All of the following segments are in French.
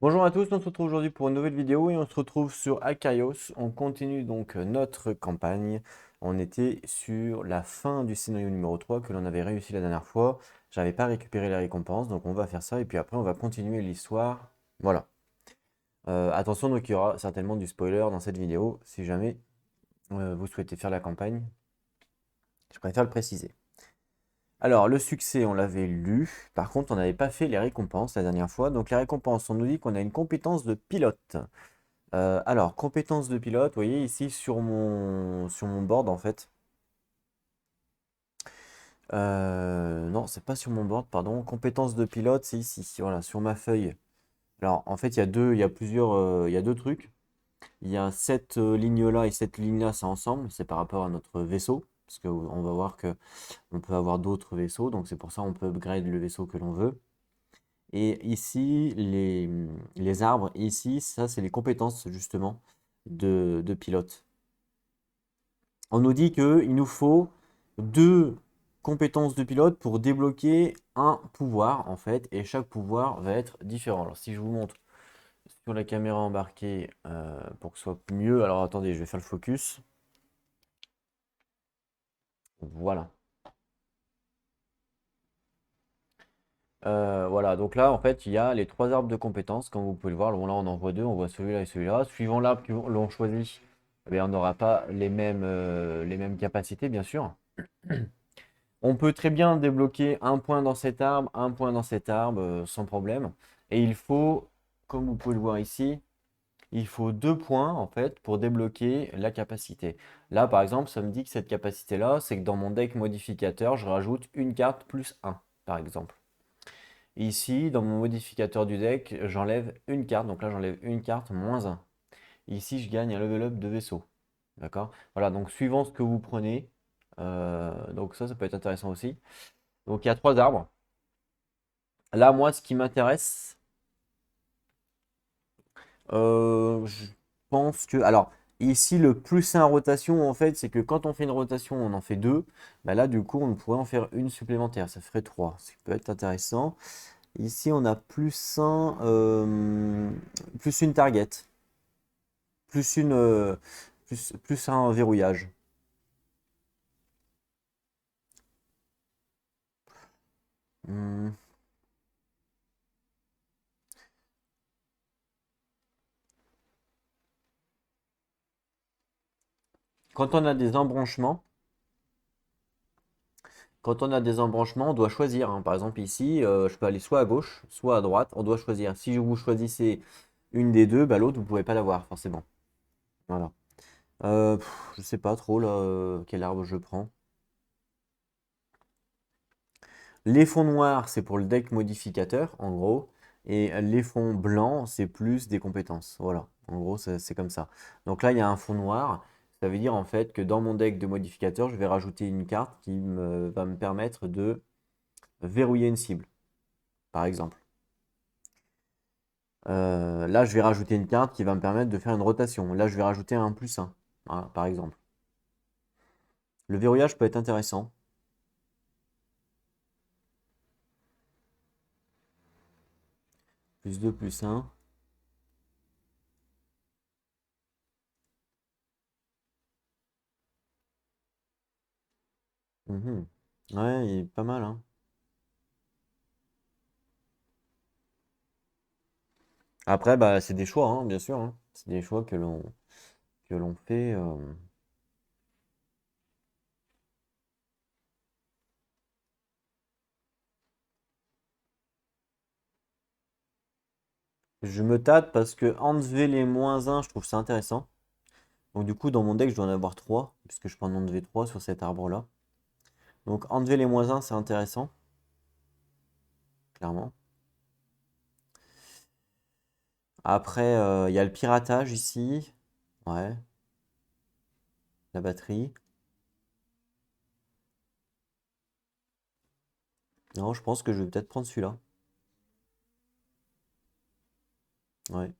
Bonjour à tous, on se retrouve aujourd'hui pour une nouvelle vidéo et on se retrouve sur Akaios. On continue donc notre campagne. On était sur la fin du scénario numéro 3 que l'on avait réussi la dernière fois. J'avais pas récupéré les récompenses, donc on va faire ça et puis après on va continuer l'histoire. Voilà. Attention, donc il y aura certainement du spoiler dans cette vidéo si jamais vous souhaitez faire la campagne. Je préfère le préciser. Alors, le succès, on l'avait lu. Par contre, on n'avait pas fait les récompenses la dernière fois. Donc, les récompenses, on nous dit qu'on a une compétence de pilote. Alors, compétences de pilote, vous voyez ici sur mon board en fait. Non, c'est pas sur mon board, pardon. Compétences de pilote, c'est ici, voilà, sur ma feuille. Alors, en fait, il y a plusieurs, il y a deux trucs. Il y a cette ligne-là et cette ligne-là, c'est ensemble, c'est par rapport à notre vaisseau, parce qu'on va voir que on peut avoir d'autres vaisseaux, donc c'est pour ça on peut upgrade le vaisseau que l'on veut. Et ici, les arbres, ici, ça, c'est les compétences justement de pilote. On nous dit qu'il nous faut deux compétences de pilote pour débloquer un pouvoir, en fait, et chaque pouvoir va être différent. Alors, si je vous montre sur la caméra embarquée pour que ce soit mieux, alors attendez, je vais faire le focus. Voilà. Voilà, donc là, en fait, il y a les trois arbres de compétences, comme vous pouvez le voir. Bon, là, on en voit deux, on voit celui-là et celui-là. Suivant l'arbre que l'on choisit, eh bien, on n'aura pas les mêmes capacités, bien sûr. On peut très bien débloquer un point dans cet arbre, un point dans cet arbre, sans problème. Et il faut, comme vous pouvez le voir ici, il faut deux points en fait pour débloquer la capacité. Là, par exemple, ça me dit que cette capacité-là, c'est que dans mon deck modificateur, je rajoute une carte plus un, par exemple. Ici, dans mon modificateur du deck, j'enlève une carte. Donc là, j'enlève une carte moins un. Ici, je gagne un level up de vaisseau. D'accord? Voilà, donc suivant ce que vous prenez, donc ça peut être intéressant aussi. Donc il y a trois arbres. Là, moi, ce qui m'intéresse, je pense que. Alors, ici, le plus 1 rotation, en fait, c'est que quand on fait une rotation, on en fait deux. Bah là, du coup, on pourrait en faire une supplémentaire. Ça ferait trois. Ce qui peut être intéressant. Ici, on a plus un, plus une target. Plus une. Plus un verrouillage. Hmm. Quand on a des embranchements, on doit choisir, hein. Par exemple, ici, je peux aller soit à gauche, soit à droite. On doit choisir. Si vous choisissez une des deux, bah, l'autre, vous ne pouvez pas l'avoir, forcément. Voilà. Je sais pas trop là, quel arbre je prends. Les fonds noirs, c'est pour le deck modificateur, en gros. Et les fonds blancs, c'est plus des compétences. Voilà. En gros, c'est comme ça. Donc là, il y a un fond noir. Ça veut dire en fait que dans mon deck de modificateur, je vais rajouter une carte qui va me permettre de verrouiller une cible, par exemple. Là, je vais rajouter une carte qui va me permettre de faire une rotation. Là, je vais rajouter un plus un, voilà, par exemple. Le verrouillage peut être intéressant. Plus 2, plus un. Mhm. Ouais, il est pas mal, hein. Après, bah, c'est des choix, hein, bien sûr, hein. C'est des choix que l'on fait. Je me tâte parce que enlever les moins un, je trouve ça intéressant. Donc du coup, dans mon deck, je dois en avoir 3, puisque je peux en enlever 3 sur cet arbre-là. Donc enlever les moins un, c'est intéressant, clairement. Après, il y a le piratage ici. Ouais, la batterie. Non, je pense que je vais peut-être prendre celui-là. Ouais.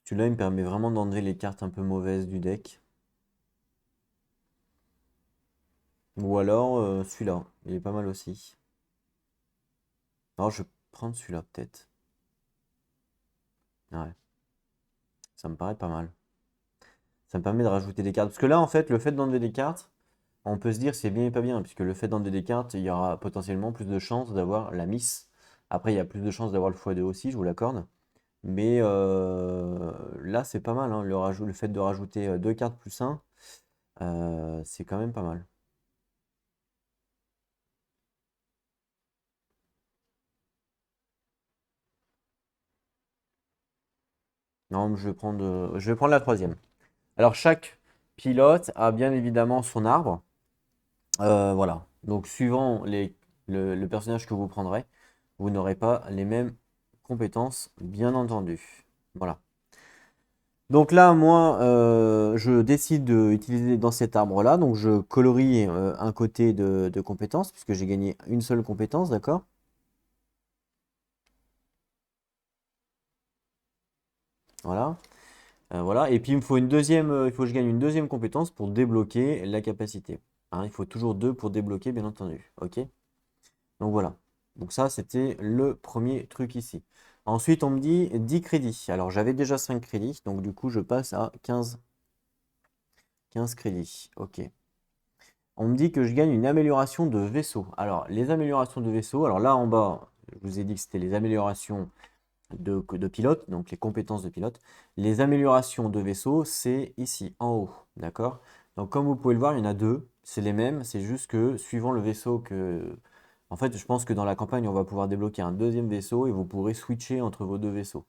Celui-là, il me permet vraiment d'enlever les cartes un peu mauvaises du deck. Ou alors celui-là, il est pas mal aussi. Alors je vais prendre celui-là peut-être. Ouais, ça me paraît pas mal. Ça me permet de rajouter des cartes. Parce que là, en fait, le fait d'enlever des cartes, on peut se dire c'est bien et pas bien, puisque le fait d'enlever des cartes, il y aura potentiellement plus de chances d'avoir la miss. Après, il y a plus de chances d'avoir le x2 aussi, je vous l'accorde. Mais là, c'est pas mal, hein. Le fait de rajouter deux cartes plus un, c'est quand même pas mal. Non, je vais prendre la troisième. Alors, chaque pilote a bien évidemment son arbre. Voilà. Donc, suivant le personnage que vous prendrez, vous n'aurez pas les mêmes compétences, bien entendu. Voilà. Donc là, moi, je décide d'utiliser dans cet arbre-là. Donc, je colorie un côté de compétences, puisque j'ai gagné une seule compétence, d'accord? Voilà. Voilà. Et puis, il me faut une deuxième, il faut que je gagne une deuxième compétence pour débloquer la capacité. Hein, il faut toujours deux pour débloquer, bien entendu. OK? Donc voilà. Donc ça, c'était le premier truc ici. Ensuite, on me dit 10 crédits. Alors, j'avais déjà 5 crédits, donc du coup, je passe à 15 crédits. OK. On me dit que je gagne une amélioration de vaisseau. Alors, les améliorations de vaisseau, alors là en bas, je vous ai dit que c'était les améliorations de pilote, donc les compétences de pilote. Les améliorations de vaisseau, c'est ici, en haut. D'accord? Donc, comme vous pouvez le voir, il y en a deux. C'est les mêmes, c'est juste que suivant le vaisseau que. En fait, je pense que dans la campagne, on va pouvoir débloquer un deuxième vaisseau et vous pourrez switcher entre vos deux vaisseaux.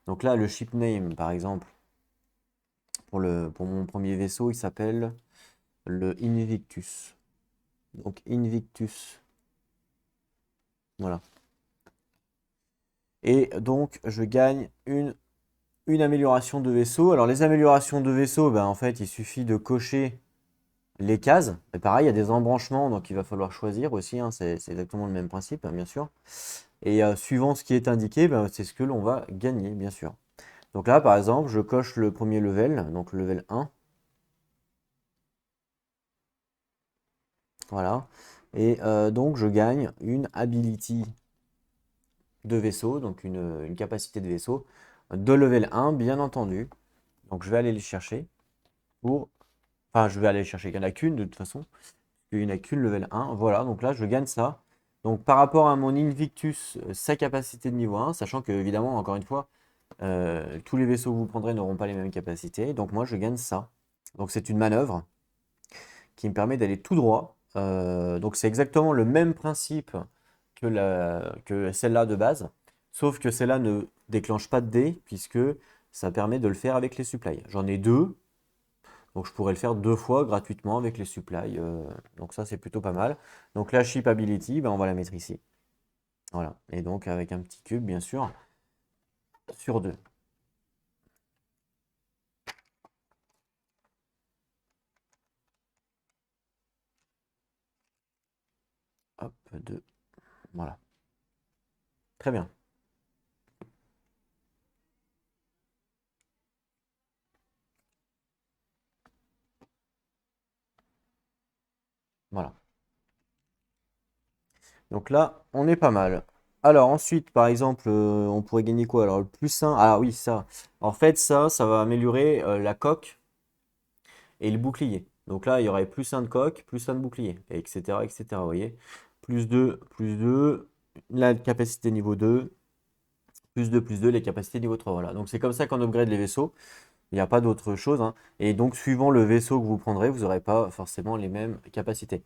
Donc là, le ship name, par exemple, pour mon premier vaisseau, il s'appelle le Invictus. Donc Invictus. Voilà. Et donc, je gagne une amélioration de vaisseau. Alors, les améliorations de vaisseau, ben, en fait, il suffit de cocher les cases. Et pareil, il y a des embranchements, donc il va falloir choisir aussi, hein, c'est exactement le même principe, hein, bien sûr. Et suivant ce qui est indiqué, ben, c'est ce que l'on va gagner, bien sûr. Donc là, par exemple, je coche le premier level, donc le level 1. Voilà. Et donc, je gagne une ability de vaisseau, donc une capacité de vaisseau de level 1, bien entendu. Donc, je vais aller les chercher pour. Enfin, je vais aller chercher. Il n'y en a qu'une de toute façon. Il n'y en a qu'une level 1. Voilà, donc là, je gagne ça. Donc, par rapport à mon Invictus, sa capacité de niveau 1, sachant que, évidemment, encore une fois, tous les vaisseaux que vous prendrez n'auront pas les mêmes capacités. Donc, moi, je gagne ça. Donc, c'est une manœuvre qui me permet d'aller tout droit. Donc, c'est exactement le même principe que celle-là de base. Sauf que celle-là ne déclenche pas de dés, puisque ça permet de le faire avec les supplies. J'en ai deux. Donc je pourrais le faire deux fois gratuitement avec les supplies. Donc ça, c'est plutôt pas mal. Donc la ship ability, ben, on va la mettre ici. Voilà. Et donc avec un petit cube, bien sûr, sur deux. Hop, deux. Voilà. Très bien. Voilà. Donc là, on est pas mal. Alors ensuite, par exemple, on pourrait gagner quoi? Alors le plus 1. Ah oui, ça. En fait, ça va améliorer la coque et le bouclier. Donc là, il y aurait plus un de coque, plus un de bouclier, etc., etc. Vous voyez? Plus 2, la capacité niveau 2, plus 2, les capacités niveau 3. Voilà. Donc c'est comme ça qu'on upgrade les vaisseaux. Il n'y a pas d'autre chose, hein. Et donc, suivant le vaisseau que vous prendrez, vous n'aurez pas forcément les mêmes capacités.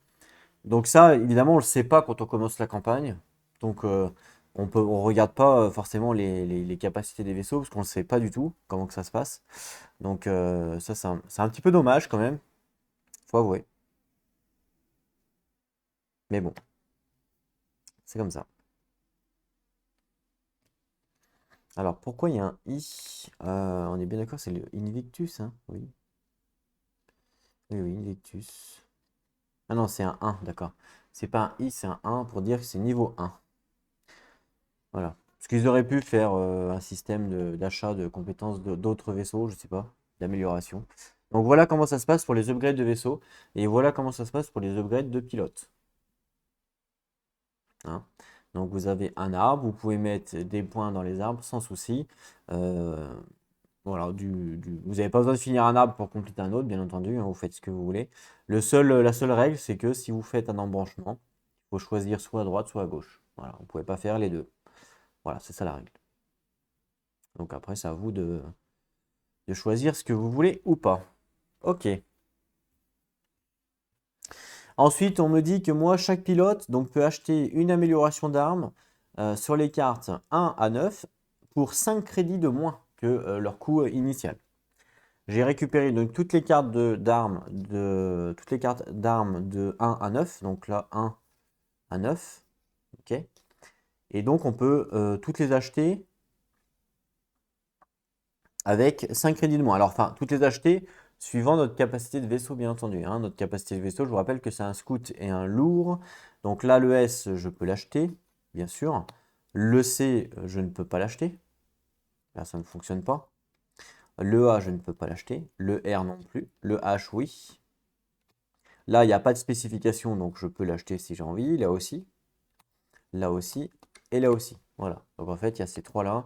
Donc ça, évidemment, on ne le sait pas quand on commence la campagne. Donc on regarde pas forcément les capacités des vaisseaux parce qu'on ne sait pas du tout comment que ça se passe. Donc ça, c'est un petit peu dommage quand même, faut avouer. Mais bon, c'est comme ça. Alors, pourquoi il y a un I? On est bien d'accord, c'est le Invictus, hein? Oui. Oui, oui, Invictus. Ah non, c'est un 1, d'accord. C'est pas un I, c'est un 1 pour dire que c'est niveau 1. Voilà. Parce qu'ils auraient pu faire un système d'achat de compétences d'autres vaisseaux, je sais pas, d'amélioration. Donc voilà comment ça se passe pour les upgrades de vaisseau. Et voilà comment ça se passe pour les upgrades de pilote. Hein. Donc vous avez un arbre, vous pouvez mettre des points dans les arbres sans souci. Euh, voilà, vous n'avez pas besoin de finir un arbre pour compléter un autre, bien entendu, hein, vous faites ce que vous voulez. La seule règle, c'est que si vous faites un embranchement, il faut choisir soit à droite, soit à gauche. Voilà, vous ne pouvez pas faire les deux. Voilà, c'est ça la règle. Donc après, c'est à vous de choisir ce que vous voulez ou pas. Ok. Ensuite, on me dit que moi, chaque pilote donc, peut acheter une amélioration d'armes sur les cartes 1 à 9 pour 5 crédits de moins que leur coût initial. J'ai récupéré donc toutes les cartes d'armes de 1 à 9, donc là 1 à 9, ok. Et donc on peut toutes les acheter avec 5 crédits de moins. Alors enfin, toutes les acheter suivant notre capacité de vaisseau, bien entendu. Hein. Notre capacité de vaisseau, je vous rappelle que c'est un scout et un lourd. Donc là, le S, je peux l'acheter, bien sûr. Le C, je ne peux pas l'acheter. Là, ça ne fonctionne pas. Le A, je ne peux pas l'acheter. Le R non plus. Le H, oui. Là, il n'y a pas de spécification, donc je peux l'acheter si j'ai envie. Là aussi et là aussi. Voilà. Donc en fait, il y a ces trois-là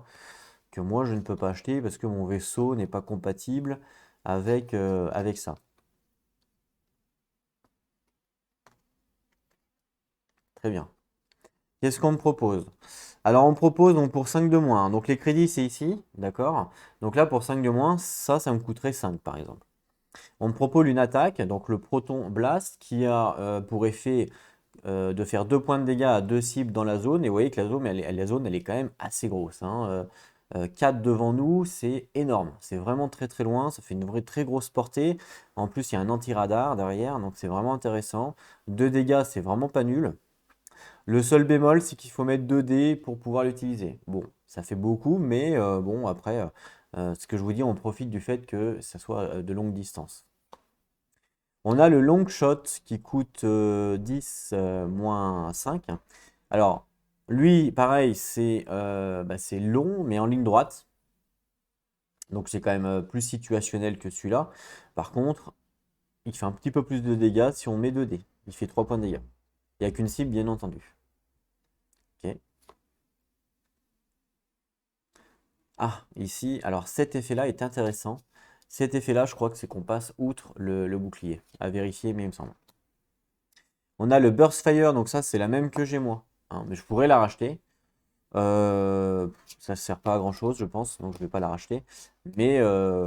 que moi, je ne peux pas acheter parce que mon vaisseau n'est pas compatible avec ça. Très bien. Qu'est-ce qu'on me propose? Alors, on me propose donc pour 5 de moins. Donc, les crédits, c'est ici, d'accord? Donc là, pour 5 de moins, ça me coûterait 5, par exemple. On me propose une attaque, donc le Proton Blast, qui a pour effet de faire 2 points de dégâts à 2 cibles dans la zone. Et vous voyez que la zone, elle est quand même assez grosse. Hein. 4 devant nous, c'est énorme. C'est vraiment très très loin. Ça fait une vraie très grosse portée. En plus, il y a un anti-radar derrière, donc c'est vraiment intéressant. 2 dégâts, c'est vraiment pas nul. Le seul bémol, c'est qu'il faut mettre 2 dés pour pouvoir l'utiliser. Bon, ça fait beaucoup, mais bon, après, ce que je vous dis, on profite du fait que ça soit de longue distance. On a le long shot qui coûte 10 moins 5. Alors, lui, pareil, c'est long, mais en ligne droite. Donc, c'est quand même plus situationnel que celui-là. Par contre, il fait un petit peu plus de dégâts si on met 2 dés. Il fait 3 points de dégâts. Il n'y a qu'une cible, bien entendu. Ok. Ah, ici, alors cet effet-là est intéressant. Cet effet-là, je crois que c'est qu'on passe outre le bouclier. À vérifier, mais il me semble. On a le Burst Fire, donc ça, c'est la même que j'ai moi. Hein, mais je pourrais la racheter. Ça ne sert pas à grand-chose, je pense, donc je ne vais pas la racheter. Mais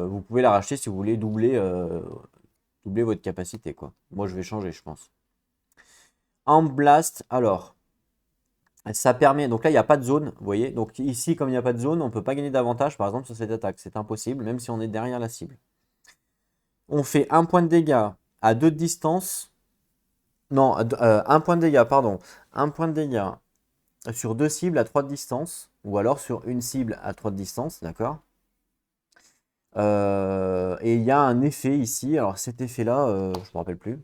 vous pouvez la racheter si vous voulez doubler votre capacité, quoi. Moi, je vais changer, je pense. En Blast, alors, ça permet, donc là il n'y a pas de zone, vous voyez, donc ici comme il n'y a pas de zone, on ne peut pas gagner d'avantage par exemple sur cette attaque, c'est impossible, même si on est derrière la cible. On fait un point de dégâts à 2 de distance, non, un point de dégâts, pardon, un point de dégâts sur 2 cibles à 3 de distance, ou alors sur une cible à 3 de distance, d'accord. Et il y a un effet ici, alors cet effet-là, je ne me rappelle plus.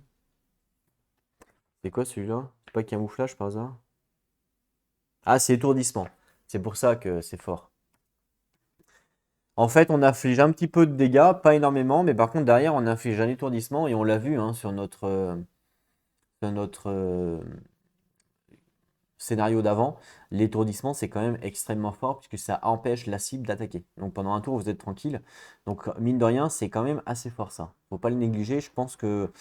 C'est quoi celui-là? C'est pas camouflage par hasard? Ah, c'est étourdissement, c'est pour ça que c'est fort. En fait, on inflige un petit peu de dégâts, pas énormément, mais par contre derrière on inflige un étourdissement et on l'a vu hein, sur notre scénario d'avant, l'étourdissement c'est quand même extrêmement fort puisque ça empêche la cible d'attaquer. Donc pendant un tour vous êtes tranquille. Donc mine de rien c'est quand même assez fort ça. Faut pas le négliger, je pense que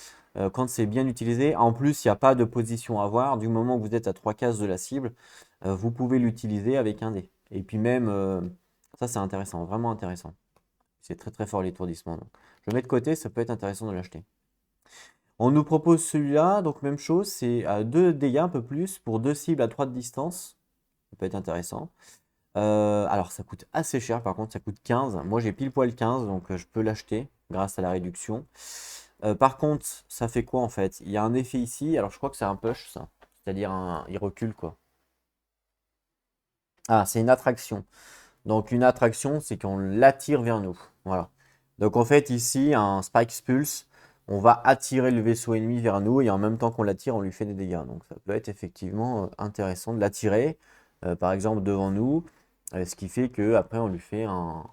quand c'est bien utilisé, en plus il n'y a pas de position à avoir, du moment que vous êtes à 3 cases de la cible, vous pouvez l'utiliser avec un dé. Et puis même, ça c'est intéressant, vraiment intéressant. C'est très très fort l'étourdissement. Je le mets de côté, ça peut être intéressant de l'acheter. On nous propose celui-là, donc même chose, c'est à 2 dégâts un peu plus pour 2 cibles à 3 de distance. Ça peut être intéressant. Alors ça coûte assez cher par contre, ça coûte 15. Moi j'ai pile poil 15, donc je peux l'acheter grâce à la réduction. Par contre, ça fait quoi en fait? Il y a un effet ici, alors je crois que c'est un push ça. C'est-à-dire il recule quoi. Ah, c'est une attraction. Donc une attraction, c'est qu'on l'attire vers nous. Voilà. Donc en fait ici, un Spike Pulse, on va attirer le vaisseau ennemi vers nous et en même temps qu'on l'attire, on lui fait des dégâts. Donc ça peut être effectivement intéressant de l'attirer, par exemple devant nous, ce qui fait que après on lui fait un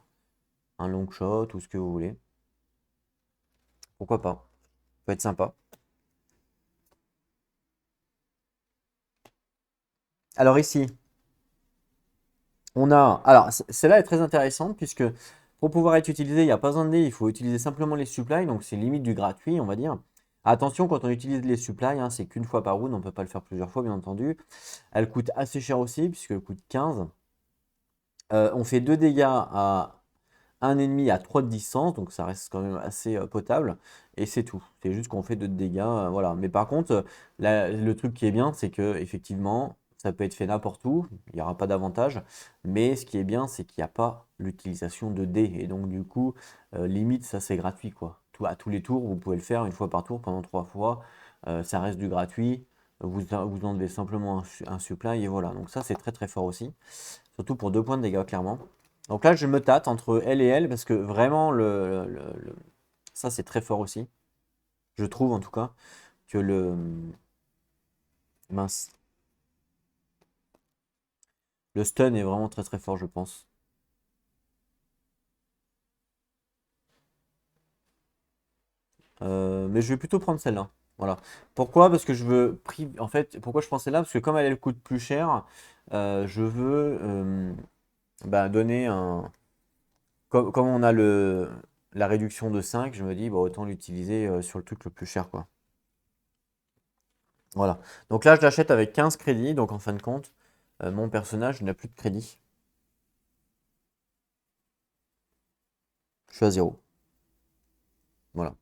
long shot ou ce que vous voulez. Pourquoi pas? Ça peut être sympa. Alors ici, on a. Alors, celle-là est très intéressante puisque pour pouvoir être utilisé, il n'y a pas besoin de dés, il faut utiliser simplement les supplies, donc c'est limite du gratuit, on va dire. Attention, quand on utilise les supplies, hein, c'est qu'une fois par round, on ne peut pas le faire plusieurs fois, bien entendu. Elle coûte assez cher aussi, puisqu'elle coûte 15. On fait 2 dégâts à un ennemi à 3 de distance, donc ça reste quand même assez potable. Et c'est tout. C'est juste qu'on fait 2 dégâts, voilà. Mais par contre, le truc qui est bien, c'est que effectivement, ça peut être fait n'importe où, il n'y aura pas d'avantage. Mais ce qui est bien, c'est qu'il n'y a pas l'utilisation de dés. Et donc du coup, limite, ça c'est gratuit, quoi. À tous les tours, vous pouvez le faire une fois par tour pendant 3 fois. Ça reste du gratuit. Vous enlevez simplement un supply et voilà. Donc ça, c'est très très fort aussi. Surtout pour 2 points de dégâts, clairement. Donc là, je me tâte entre elle et elle parce que vraiment, ça, c'est très fort aussi. Je trouve en tout cas que mince, le stun est vraiment très très fort, je pense. Mais je vais plutôt prendre celle-là. Voilà. Pourquoi? Parce que je veux. En fait, pourquoi je prends celle-là? Parce que comme elle coûte plus cher, je veux bah, donner un. Comme on a la réduction de 5, je me dis, bah, autant l'utiliser sur le truc le plus cher, quoi. Voilà. Donc là, je l'achète avec 15 crédits. Donc en fin de compte, mon personnage n'a plus de crédit. Je suis à zéro. Voilà.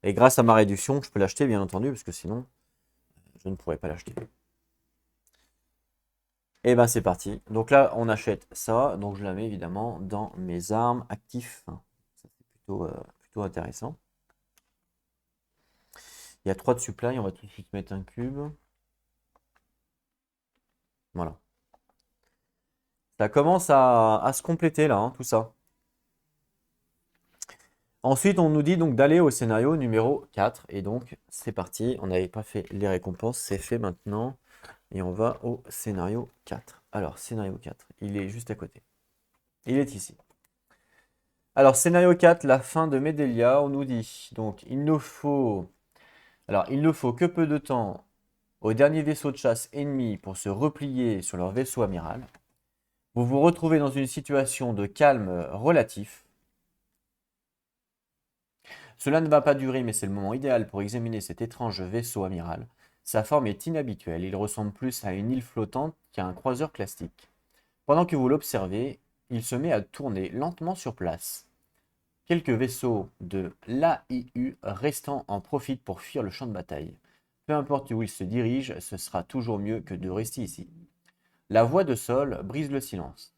Et grâce à ma réduction, je peux l'acheter, bien entendu, parce que sinon, je ne pourrais pas l'acheter. Et ben c'est parti. Donc là, on achète ça. Donc je la mets évidemment dans mes armes actifs. Ça, c'est plutôt intéressant. Il y a 3 de supply. On va tout de suite mettre un cube. Voilà. Ça commence à se compléter là, hein, tout ça. Ensuite, on nous dit donc d'aller au scénario numéro 4. Et donc, c'est parti. On n'avait pas fait les récompenses. C'est fait maintenant. Et on va au scénario 4. Alors, scénario 4, il est juste à côté. Il est ici. Alors, scénario 4, la fin de Medelia, on nous dit, donc, il ne faut que peu de temps au dernier vaisseau de chasse ennemi pour se replier sur leur vaisseau amiral. Vous vous retrouvez dans une situation de calme relatif. Cela ne va pas durer, mais c'est le moment idéal pour examiner cet étrange vaisseau amiral. Sa forme est inhabituelle, il ressemble plus à une île flottante qu'à un croiseur classique. Pendant que vous l'observez, il se met à tourner lentement sur place. Quelques vaisseaux de l'AIU restants en profitent pour fuir le champ de bataille. Peu importe où ils se dirigent, ce sera toujours mieux que de rester ici. La voix de Sol brise le silence.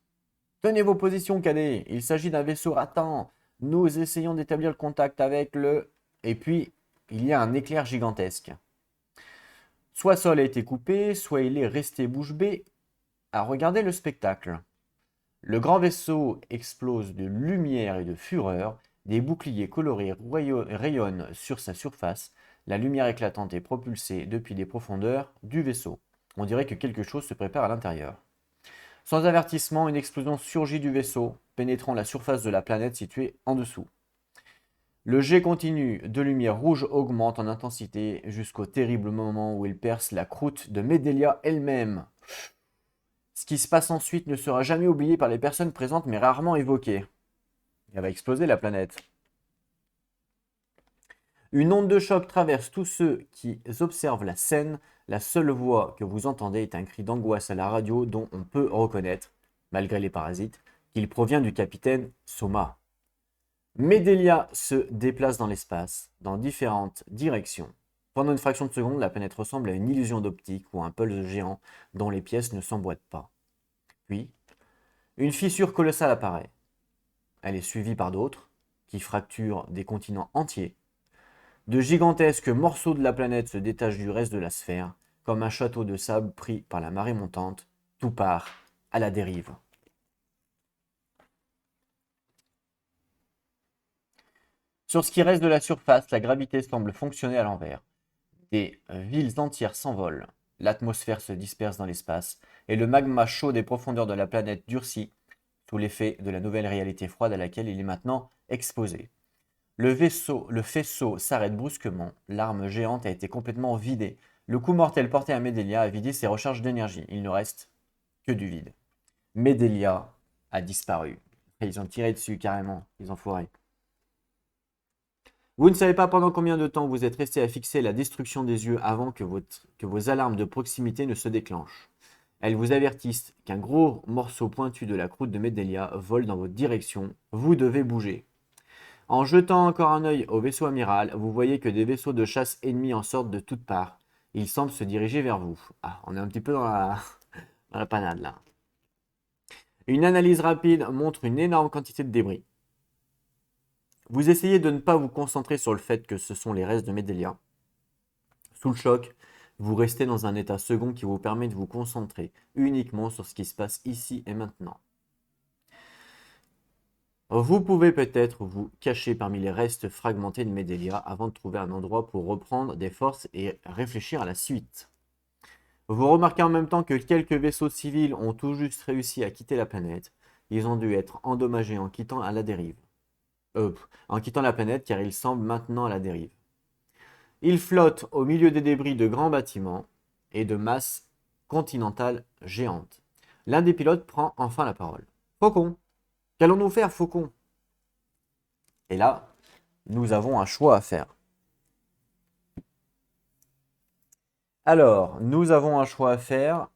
Tenez vos positions, cadets. Il s'agit d'un vaisseau ratant. Nous essayons d'établir le contact avec le... Et puis, il y a un éclair gigantesque. Soit Sol a été coupé, soit il est resté bouche bée à regarder le spectacle. Le grand vaisseau explose de lumière et de fureur, des boucliers colorés rayonnent sur sa surface, la lumière éclatante est propulsée depuis les profondeurs du vaisseau. On dirait que quelque chose se prépare à l'intérieur. Sans avertissement, une explosion surgit du vaisseau, pénétrant la surface de la planète située en dessous. Le jet continu de lumière rouge augmente en intensité jusqu'au terrible moment où il perce la croûte de Medelia elle-même. Ce qui se passe ensuite ne sera jamais oublié par les personnes présentes mais rarement évoqué. Elle va exploser la planète. Une onde de choc traverse tous ceux qui observent la scène. La seule voix que vous entendez est un cri d'angoisse à la radio dont on peut reconnaître, malgré les parasites, qu'il provient du capitaine Soma. Medelia se déplace dans l'espace, dans différentes directions. Pendant une fraction de seconde, la planète ressemble à une illusion d'optique ou un pulse géant dont les pièces ne s'emboîtent pas. Puis, une fissure colossale apparaît. Elle est suivie par d'autres, qui fracturent des continents entiers. De gigantesques morceaux de la planète se détachent du reste de la sphère, comme un château de sable pris par la marée montante. Tout part à la dérive. Sur ce qui reste de la surface, la gravité semble fonctionner à l'envers. Des villes entières s'envolent, l'atmosphère se disperse dans l'espace, et le magma chaud des profondeurs de la planète durcit sous l'effet de la nouvelle réalité froide à laquelle il est maintenant exposé. Le faisceau s'arrête brusquement. L'arme géante a été complètement vidée. Le coup mortel porté à Medelia a vidé ses recharges d'énergie. Il ne reste que du vide. Medelia a disparu. Et ils ont tiré dessus carrément, les enfoirés. Vous ne savez pas pendant combien de temps vous êtes resté à fixer la destruction des yeux avant que vos alarmes de proximité ne se déclenchent. Elles vous avertissent qu'un gros morceau pointu de la croûte de Medelia vole dans votre direction. Vous devez bouger. En jetant encore un œil au vaisseau amiral, vous voyez que des vaisseaux de chasse ennemis en sortent de toutes parts. Ils semblent se diriger vers vous. Ah, on est un petit peu dans la panade là. Une analyse rapide montre une énorme quantité de débris. Vous essayez de ne pas vous concentrer sur le fait que ce sont les restes de Medelia. Sous le choc, vous restez dans un état second qui vous permet de vous concentrer uniquement sur ce qui se passe ici et maintenant. Vous pouvez peut-être vous cacher parmi les restes fragmentés de Medelia avant de trouver un endroit pour reprendre des forces et réfléchir à la suite. Vous remarquez en même temps que quelques vaisseaux civils ont tout juste réussi à quitter la planète. Ils ont dû être endommagés en quittant à la dérive. En quittant la planète car ils semblent maintenant à la dérive. Ils flottent au milieu des débris de grands bâtiments et de masses continentales géantes. L'un des pilotes prend enfin la parole. Faucon, qu'allons-nous faire, Faucon? Et là, nous avons un choix à faire. Alors, nous avons un choix à faire.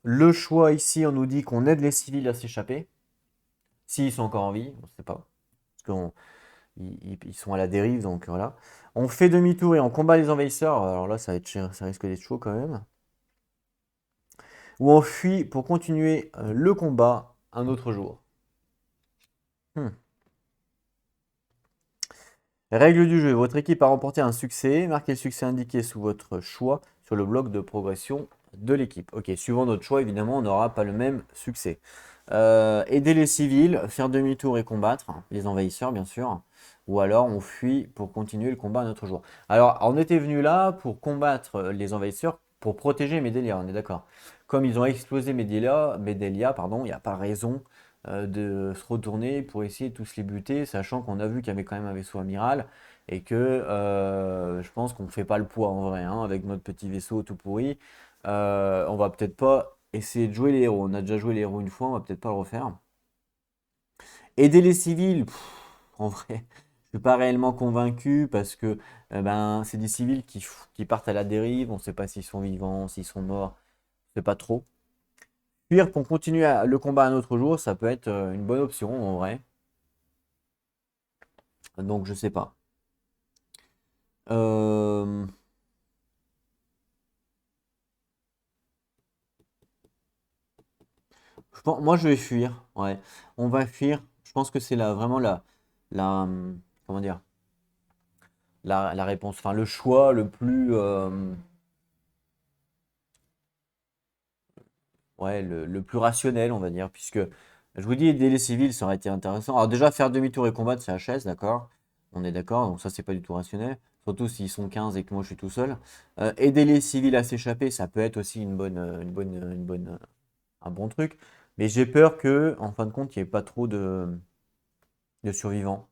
Le choix ici, on nous dit qu'on aide les civils à s'échapper. S'ils sont encore en vie, on ne sait pas. Parce qu'ils sont à la dérive, donc voilà. On fait demi-tour et on combat les envahisseurs. Alors là, ça risque d'être chaud quand même. Ou on fuit pour continuer le combat un autre jour. Règle du jeu, votre équipe a remporté un succès. Marquez le succès indiqué sous votre choix sur le bloc de progression de l'équipe. Ok, suivant notre choix, évidemment, on n'aura pas le même succès. Aider les civils, faire demi-tour et combattre les envahisseurs, bien sûr. Ou alors on fuit pour continuer le combat un autre jour. Alors, on était venu là pour combattre les envahisseurs, pour protéger Medelia, on est d'accord. Comme ils ont explosé Medelia, pardon, il n'y a pas raison de se retourner pour essayer de tous les buter, sachant qu'on a vu qu'il y avait quand même un vaisseau amiral et que je pense qu'on ne fait pas le poids en vrai, hein, avec notre petit vaisseau tout pourri. On va peut-être pas essayer de jouer les héros. On a déjà joué les héros une fois, on va peut-être pas le refaire. Aider les civils, en vrai, je suis pas réellement convaincu parce que ben, c'est des civils qui partent à la dérive, on ne sait pas s'ils sont vivants, s'ils sont morts, je sais pas trop. Fuir pour continuer le combat un autre jour, ça peut être une bonne option en vrai. Donc je sais pas. Euh, moi je vais fuir. Ouais. On va fuir. Je pense que c'est vraiment comment dire, la réponse. Enfin le choix le plus ouais, le plus rationnel, on va dire, puisque je vous dis aider les civils, ça aurait été intéressant. Alors déjà faire demi-tour et combattre, c'est HS, d'accord? On est d'accord, donc ça c'est pas du tout rationnel. Surtout s'ils sont 15 et que moi je suis tout seul. Aider les civils à s'échapper, ça peut être aussi un bon truc. Mais j'ai peur que, en fin de compte, il n'y ait pas trop de survivants.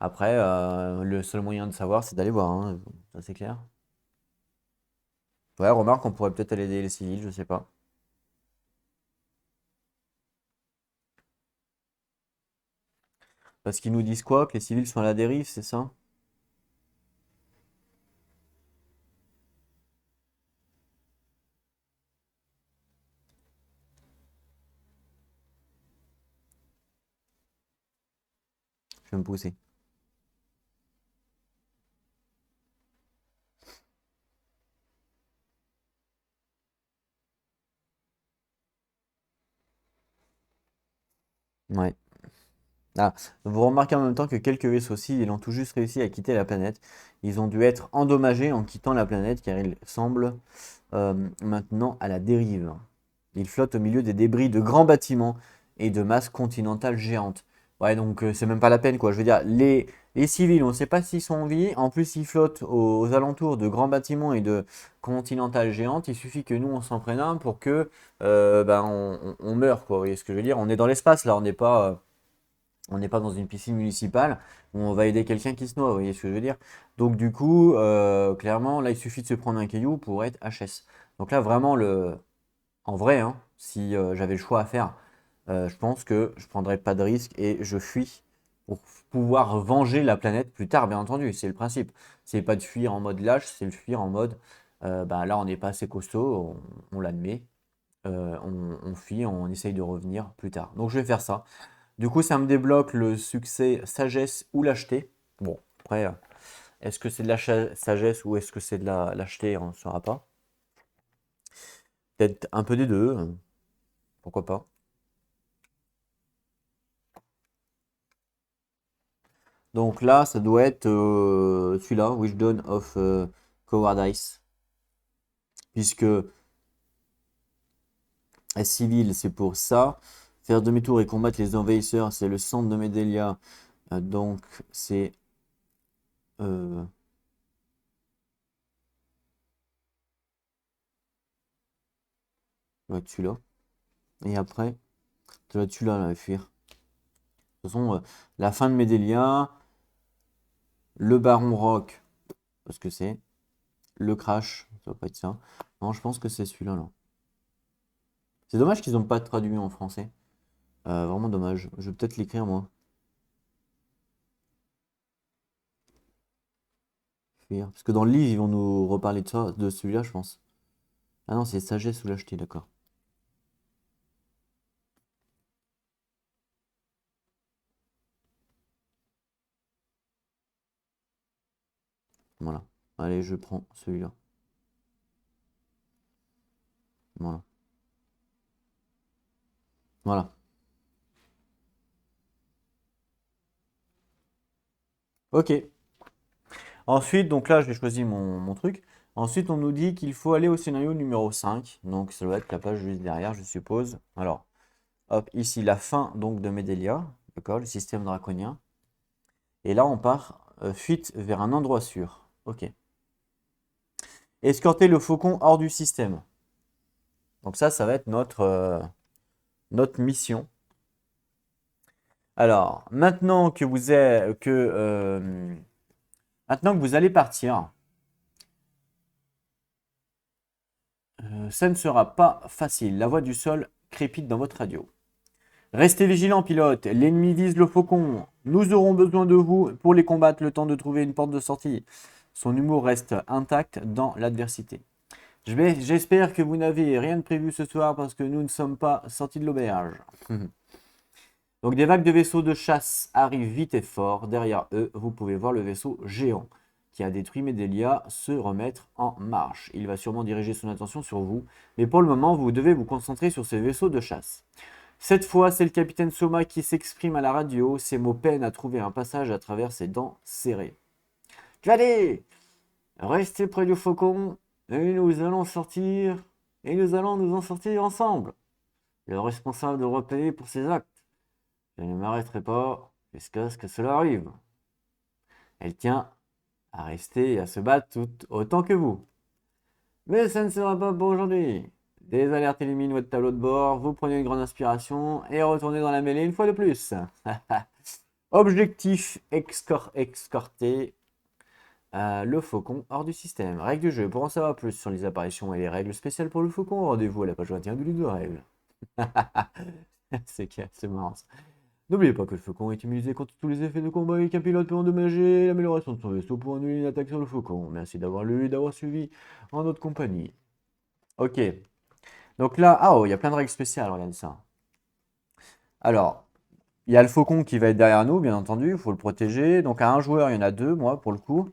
Après, le seul moyen de savoir, c'est d'aller voir, hein, ça c'est clair. Ouais, remarque, on pourrait peut-être aller aider les civils, je sais pas. Parce qu'ils nous disent quoi? Que les civils sont à la dérive, c'est ça? Je vais me pousser. Ouais. Ah, vous remarquez en même temps que quelques vaisseaux civils ont tout juste réussi à quitter la planète. Ils ont dû être endommagés en quittant la planète car ils semblent maintenant à la dérive. Ils flottent au milieu des débris de grands bâtiments et de masses continentales géantes. Ouais, donc c'est même pas la peine quoi. Je veux dire, les civils, on ne sait pas s'ils sont en vie. En plus, ils flottent aux alentours de grands bâtiments et de continentales géantes. Il suffit que nous on s'en prenne un pour que ben, on meure quoi. Vous voyez ce que je veux dire? On est dans l'espace là, on n'est pas On n'est pas dans une piscine municipale où on va aider quelqu'un qui se noie, vous voyez ce que je veux dire? Donc du coup, clairement, là, il suffit de se prendre un caillou pour être HS. Donc là, vraiment, en vrai, hein, si j'avais le choix à faire, je pense que je prendrais pas de risque et je fuis pour pouvoir venger la planète plus tard, bien entendu. C'est le principe. C'est pas de fuir en mode lâche, c'est de fuir en mode, bah, là, on n'est pas assez costaud, on l'admet. On fuit, on essaye de revenir plus tard. Donc je vais faire ça. Du coup, ça me débloque le succès sagesse ou lâcheté. Bon, après, est-ce que c'est de la sagesse ou est-ce que c'est de la lâcheté? On ne saura pas. Peut-être un peu des deux, pourquoi pas. Donc là, ça doit être celui-là, Wisdom of Cowardice. Puisque civil, c'est pour ça. Faire demi-tour et combattre les envahisseurs, c'est le centre de Medelia. Donc c'est... euh, ça doit être celui-là. Et après, ça doit être celui-là, là, à fuir. De toute façon, la fin de Medelia, le Baron Rock, parce que c'est le Crash, ça va pas être ça. Non, je pense que c'est celui-là, là. C'est dommage qu'ils n'ont pas traduit en français. Vraiment dommage. Je vais peut-être l'écrire, moi. Fuir. Parce que dans le livre, ils vont nous reparler de ça, de celui-là, je pense. Ah non, c'est sagesse ou lâcheté, d'accord. Voilà. Allez, je prends celui-là. Voilà. Voilà. Ok. Ensuite, donc là, j'ai choisi mon truc. Ensuite, on nous dit qu'il faut aller au scénario numéro 5. Donc, ça doit être la page juste derrière, je suppose. Alors, hop, ici, la fin donc de Medelia. D'accord, le système draconien. Et là, on part fuite vers un endroit sûr. Ok. Escorter le faucon hors du système. Donc ça va être notre mission. Alors, maintenant que vous allez partir, ça ne sera pas facile. La voix du sol crépite dans votre radio. Restez vigilants, pilote. L'ennemi vise le faucon. Nous aurons besoin de vous pour les combattre, le temps de trouver une porte de sortie. Son humour reste intact dans l'adversité. J'espère que vous n'avez rien de prévu ce soir parce que nous ne sommes pas sortis de l'auberge. Donc des vagues de vaisseaux de chasse arrivent vite et fort. Derrière eux, vous pouvez voir le vaisseau géant qui a détruit Medelia se remettre en marche. Il va sûrement diriger son attention sur vous, mais pour le moment, vous devez vous concentrer sur ces vaisseaux de chasse. Cette fois, c'est le capitaine Soma qui s'exprime à la radio. Ses mots peinent à trouver un passage à travers ses dents serrées. Allez, restez près du faucon et nous allons sortir et nous allons nous en sortir ensemble. Le responsable de repayer pour ses actes. Je ne m'arrêterai pas jusqu'à ce que cela arrive. Elle tient à rester et à se battre tout autant que vous. Mais ça ne sera pas pour aujourd'hui. Des alertes éliminent votre tableau de bord, vous prenez une grande inspiration et retournez dans la mêlée une fois de plus. Objectif escorter le faucon hors du système. Règles du jeu. Pour en savoir plus sur les apparitions et les règles spéciales pour le faucon, rendez-vous à la page 21 du livre de règles. C'est marrant. N'oubliez pas que le faucon est immunisé contre tous les effets de combat et qu'un pilote peut endommager l'amélioration de son vaisseau pour annuler une attaque sur le faucon. Merci d'avoir lu et d'avoir suivi en notre compagnie. Ok. Donc là, ah oh, il y a plein de règles spéciales, regardez ça. Alors, il y a le faucon qui va être derrière nous, bien entendu, il faut le protéger. Donc à un joueur, il y en a deux, moi, pour le coup.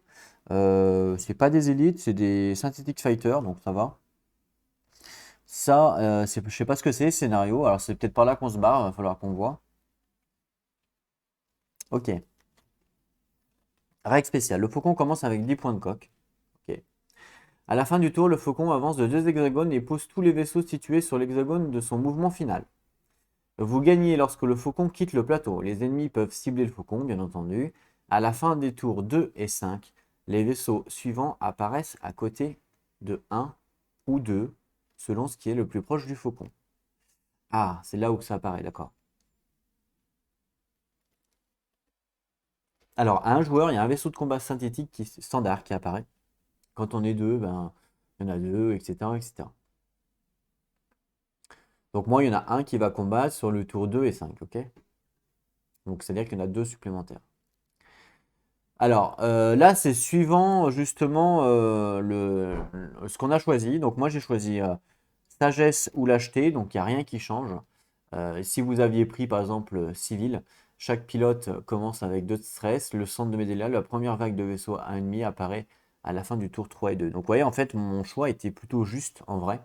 C'est pas des élites, c'est des Synthetic Fighters, donc ça va. Ça, je sais pas ce que c'est, scénario. Alors c'est peut-être par là qu'on se barre, il va falloir qu'on voit. Ok. Règle spéciale. Le faucon commence avec 10 points de coque. Ok. À la fin du tour, le faucon avance de 2 hexagones et pose tous les vaisseaux situés sur l'hexagone de son mouvement final. Vous gagnez lorsque le faucon quitte le plateau. Les ennemis peuvent cibler le faucon, bien entendu. À la fin des tours 2 et 5, les vaisseaux suivants apparaissent à côté de 1 ou 2, selon ce qui est le plus proche du faucon. Ah, c'est là où ça apparaît, d'accord. Alors, à un joueur, il y a un vaisseau de combat synthétique standard qui apparaît. Quand on est deux, ben, il y en a deux, etc., etc. Donc moi, il y en a un qui va combattre sur le tour 2 et 5, ok? Donc c'est-à-dire qu'il y en a deux supplémentaires. Alors là, c'est suivant justement ce qu'on a choisi. Donc moi, j'ai choisi sagesse ou lâcheté, donc il n'y a rien qui change. Si vous aviez pris par exemple civil, chaque pilote commence avec 2 de stress. Le centre de médaille, la première vague de vaisseau ennemi apparaît à la fin du tour 3 et 2. Donc vous voyez, en fait, mon choix était plutôt juste en vrai,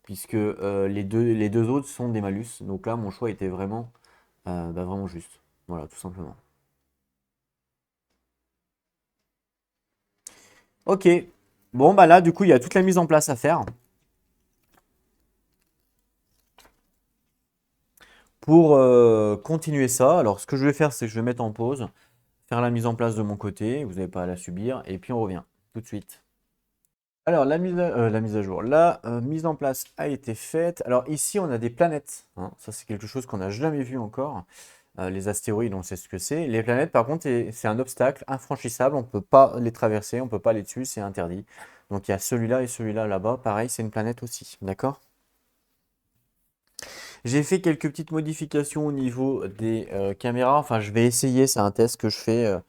puisque les deux autres sont des malus. Donc là, mon choix était vraiment juste. Voilà, tout simplement. Ok. Bon, bah là, du coup, il y a toute la mise en place à faire. Pour continuer ça, alors ce que je vais faire, c'est que je vais mettre en pause, faire la mise en place de mon côté, vous n'avez pas à la subir, et puis on revient tout de suite. Alors, la mise à jour, la mise en place a été faite. Alors ici, on a des planètes, hein. Ça, c'est quelque chose qu'on n'a jamais vu encore. Les astéroïdes, on sait ce que c'est. Les planètes, par contre, c'est un obstacle infranchissable. On ne peut pas les traverser, on ne peut pas aller dessus, c'est interdit. Donc il y a celui-là et celui-là là-bas. Pareil, c'est une planète aussi. D'accord? J'ai fait quelques petites modifications au niveau des caméras. Enfin, je vais essayer, c'est un test que je fais.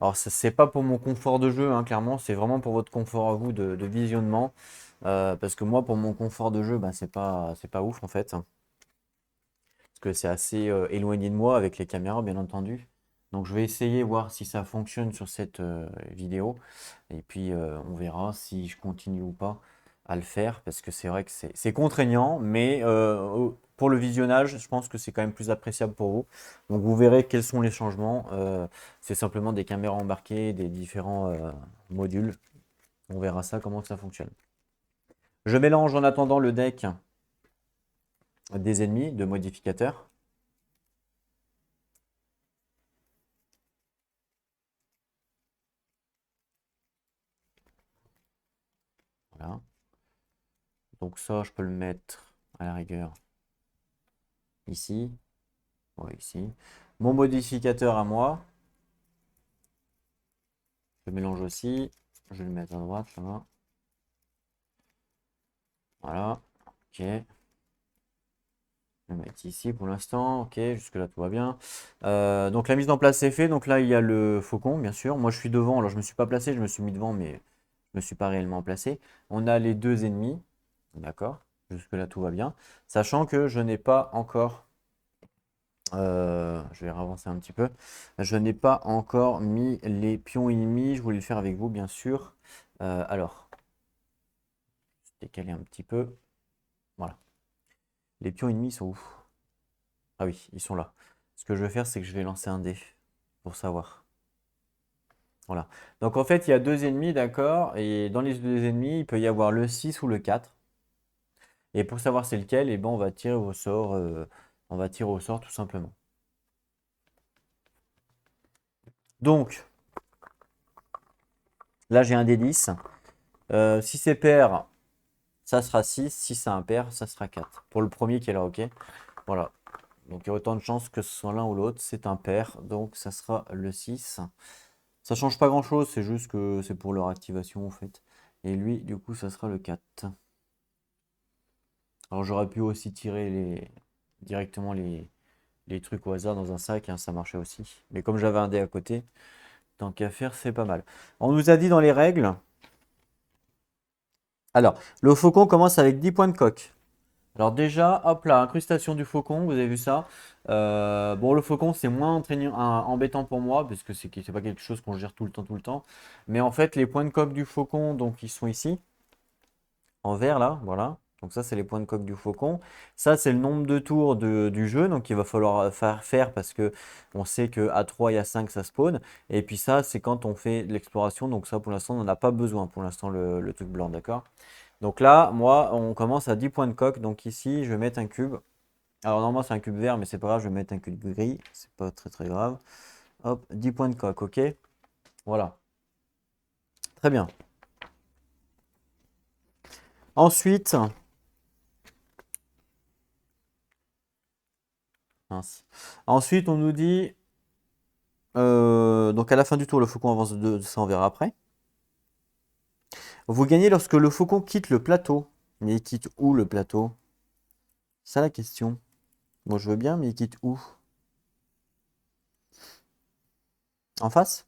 Alors, c'est pas pour mon confort de jeu, hein, clairement, c'est vraiment pour votre confort à vous de visionnement. Parce que moi, pour mon confort de jeu, bah, c'est pas ouf en fait. Parce que c'est assez éloigné de moi avec les caméras, bien entendu. Donc, je vais essayer, voir si ça fonctionne sur cette vidéo. Et puis, on verra si je continue ou pas à le faire. Parce que c'est vrai que c'est contraignant. Mais pour le visionnage, je pense que c'est quand même plus appréciable pour vous. Donc, vous verrez quels sont les changements. C'est simplement des caméras embarquées, des différents modules. On verra ça, comment ça fonctionne. Je mélange en attendant le deck des ennemis, de modificateurs. Voilà. Donc ça, je peux le mettre à la rigueur ici. Ouais, ici. Mon modificateur à moi, je le mélange aussi. Je vais le mettre à droite, là. Voilà. Ok. Je vais le mettre ici pour l'instant. Ok, jusque-là, tout va bien. Donc la mise en place est faite. Donc là, il y a le faucon, bien sûr. Moi, je suis devant. Alors, je ne me suis pas placé. Je me suis mis devant, mais je ne me suis pas réellement placé. On a les deux ennemis. D'accord. Jusque-là, tout va bien. Sachant que je n'ai pas encore je vais avancer un petit peu. Je n'ai pas encore mis les pions ennemis. Je voulais le faire avec vous, bien sûr. Alors, je vais décaler un petit peu. Voilà. Les pions ennemis sont où? Ah oui, ils sont là. Ce que je vais faire, c'est que je vais lancer un dé pour savoir. Voilà. Donc en fait, il y a deux ennemis, d'accord? Et dans les deux ennemis, il peut y avoir le 6 ou le 4. Et pour savoir c'est lequel, eh ben, on va tirer au sort. On va tirer au sort tout simplement. Donc, là, j'ai un D10. Si c'est pair, ça sera 6. Si c'est impair, ça sera 4. Pour le premier qui est là, ok? Voilà. Donc il y a autant de chances que ce soit l'un ou l'autre. C'est impair, donc ça sera le 6. Ça change pas grand-chose, c'est juste que c'est pour leur activation en fait. Et lui, du coup, ça sera le 4. Alors j'aurais pu aussi tirer directement les trucs au hasard dans un sac, hein, ça marchait aussi. Mais comme j'avais un dé à côté, tant qu'à faire, c'est pas mal. On nous a dit dans les règles. Alors, le faucon commence avec 10 points de coque. Alors déjà, hop là, incrustation du faucon, vous avez vu ça. Bon, le faucon, c'est moins embêtant pour moi, parce que c'est pas quelque chose qu'on gère tout le temps, tout le temps. Mais en fait, les points de coque du faucon, donc ils sont ici, en vert là, voilà. Donc ça, c'est les points de coque du faucon. Ça, c'est le nombre de tours du jeu, donc il va falloir faire parce que on sait qu'à 3 et à 5, ça spawn. Et puis ça, c'est quand on fait de l'exploration, donc ça, pour l'instant, on n'en a pas besoin, pour l'instant, le truc blanc, d'accord? Donc là, moi, on commence à 10 points de coque. Donc ici, je vais mettre un cube. Alors normalement, c'est un cube vert, mais c'est pas grave, je vais mettre un cube gris. C'est pas très très grave. Hop, 10 points de coque, ok? Voilà. Très bien. Ensuite, mince. Ensuite, on nous dit Donc à la fin du tour, le faucon avance de 200, on verra après. Vous gagnez lorsque le faucon quitte le plateau. Mais il quitte où le plateau? C'est ça la question. Moi je veux bien, mais il quitte où? En face?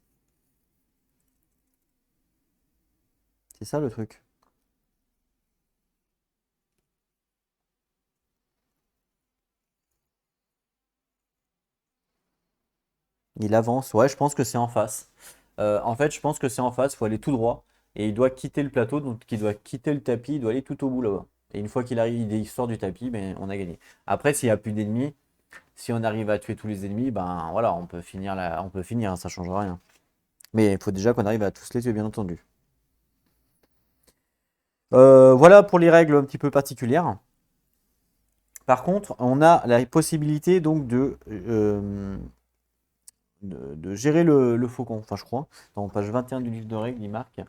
C'est ça le truc. Il avance. Ouais, je pense que c'est en face. En fait, je pense que c'est en face. Il faut aller tout droit. Et il doit quitter le plateau, donc il doit quitter le tapis. Il doit aller tout au bout là-bas. Et une fois qu'il arrive, il sort du tapis, ben, on a gagné. Après, s'il n'y a plus d'ennemis, si on arrive à tuer tous les ennemis, ben voilà, on peut finir on peut finir, hein, ça changera rien. Mais il faut déjà qu'on arrive à tous les tuer, bien entendu. Voilà pour les règles un petit peu particulières. Par contre, on a la possibilité donc de gérer le faucon. Enfin, je crois. Dans page 21 du livre de règles, il marque.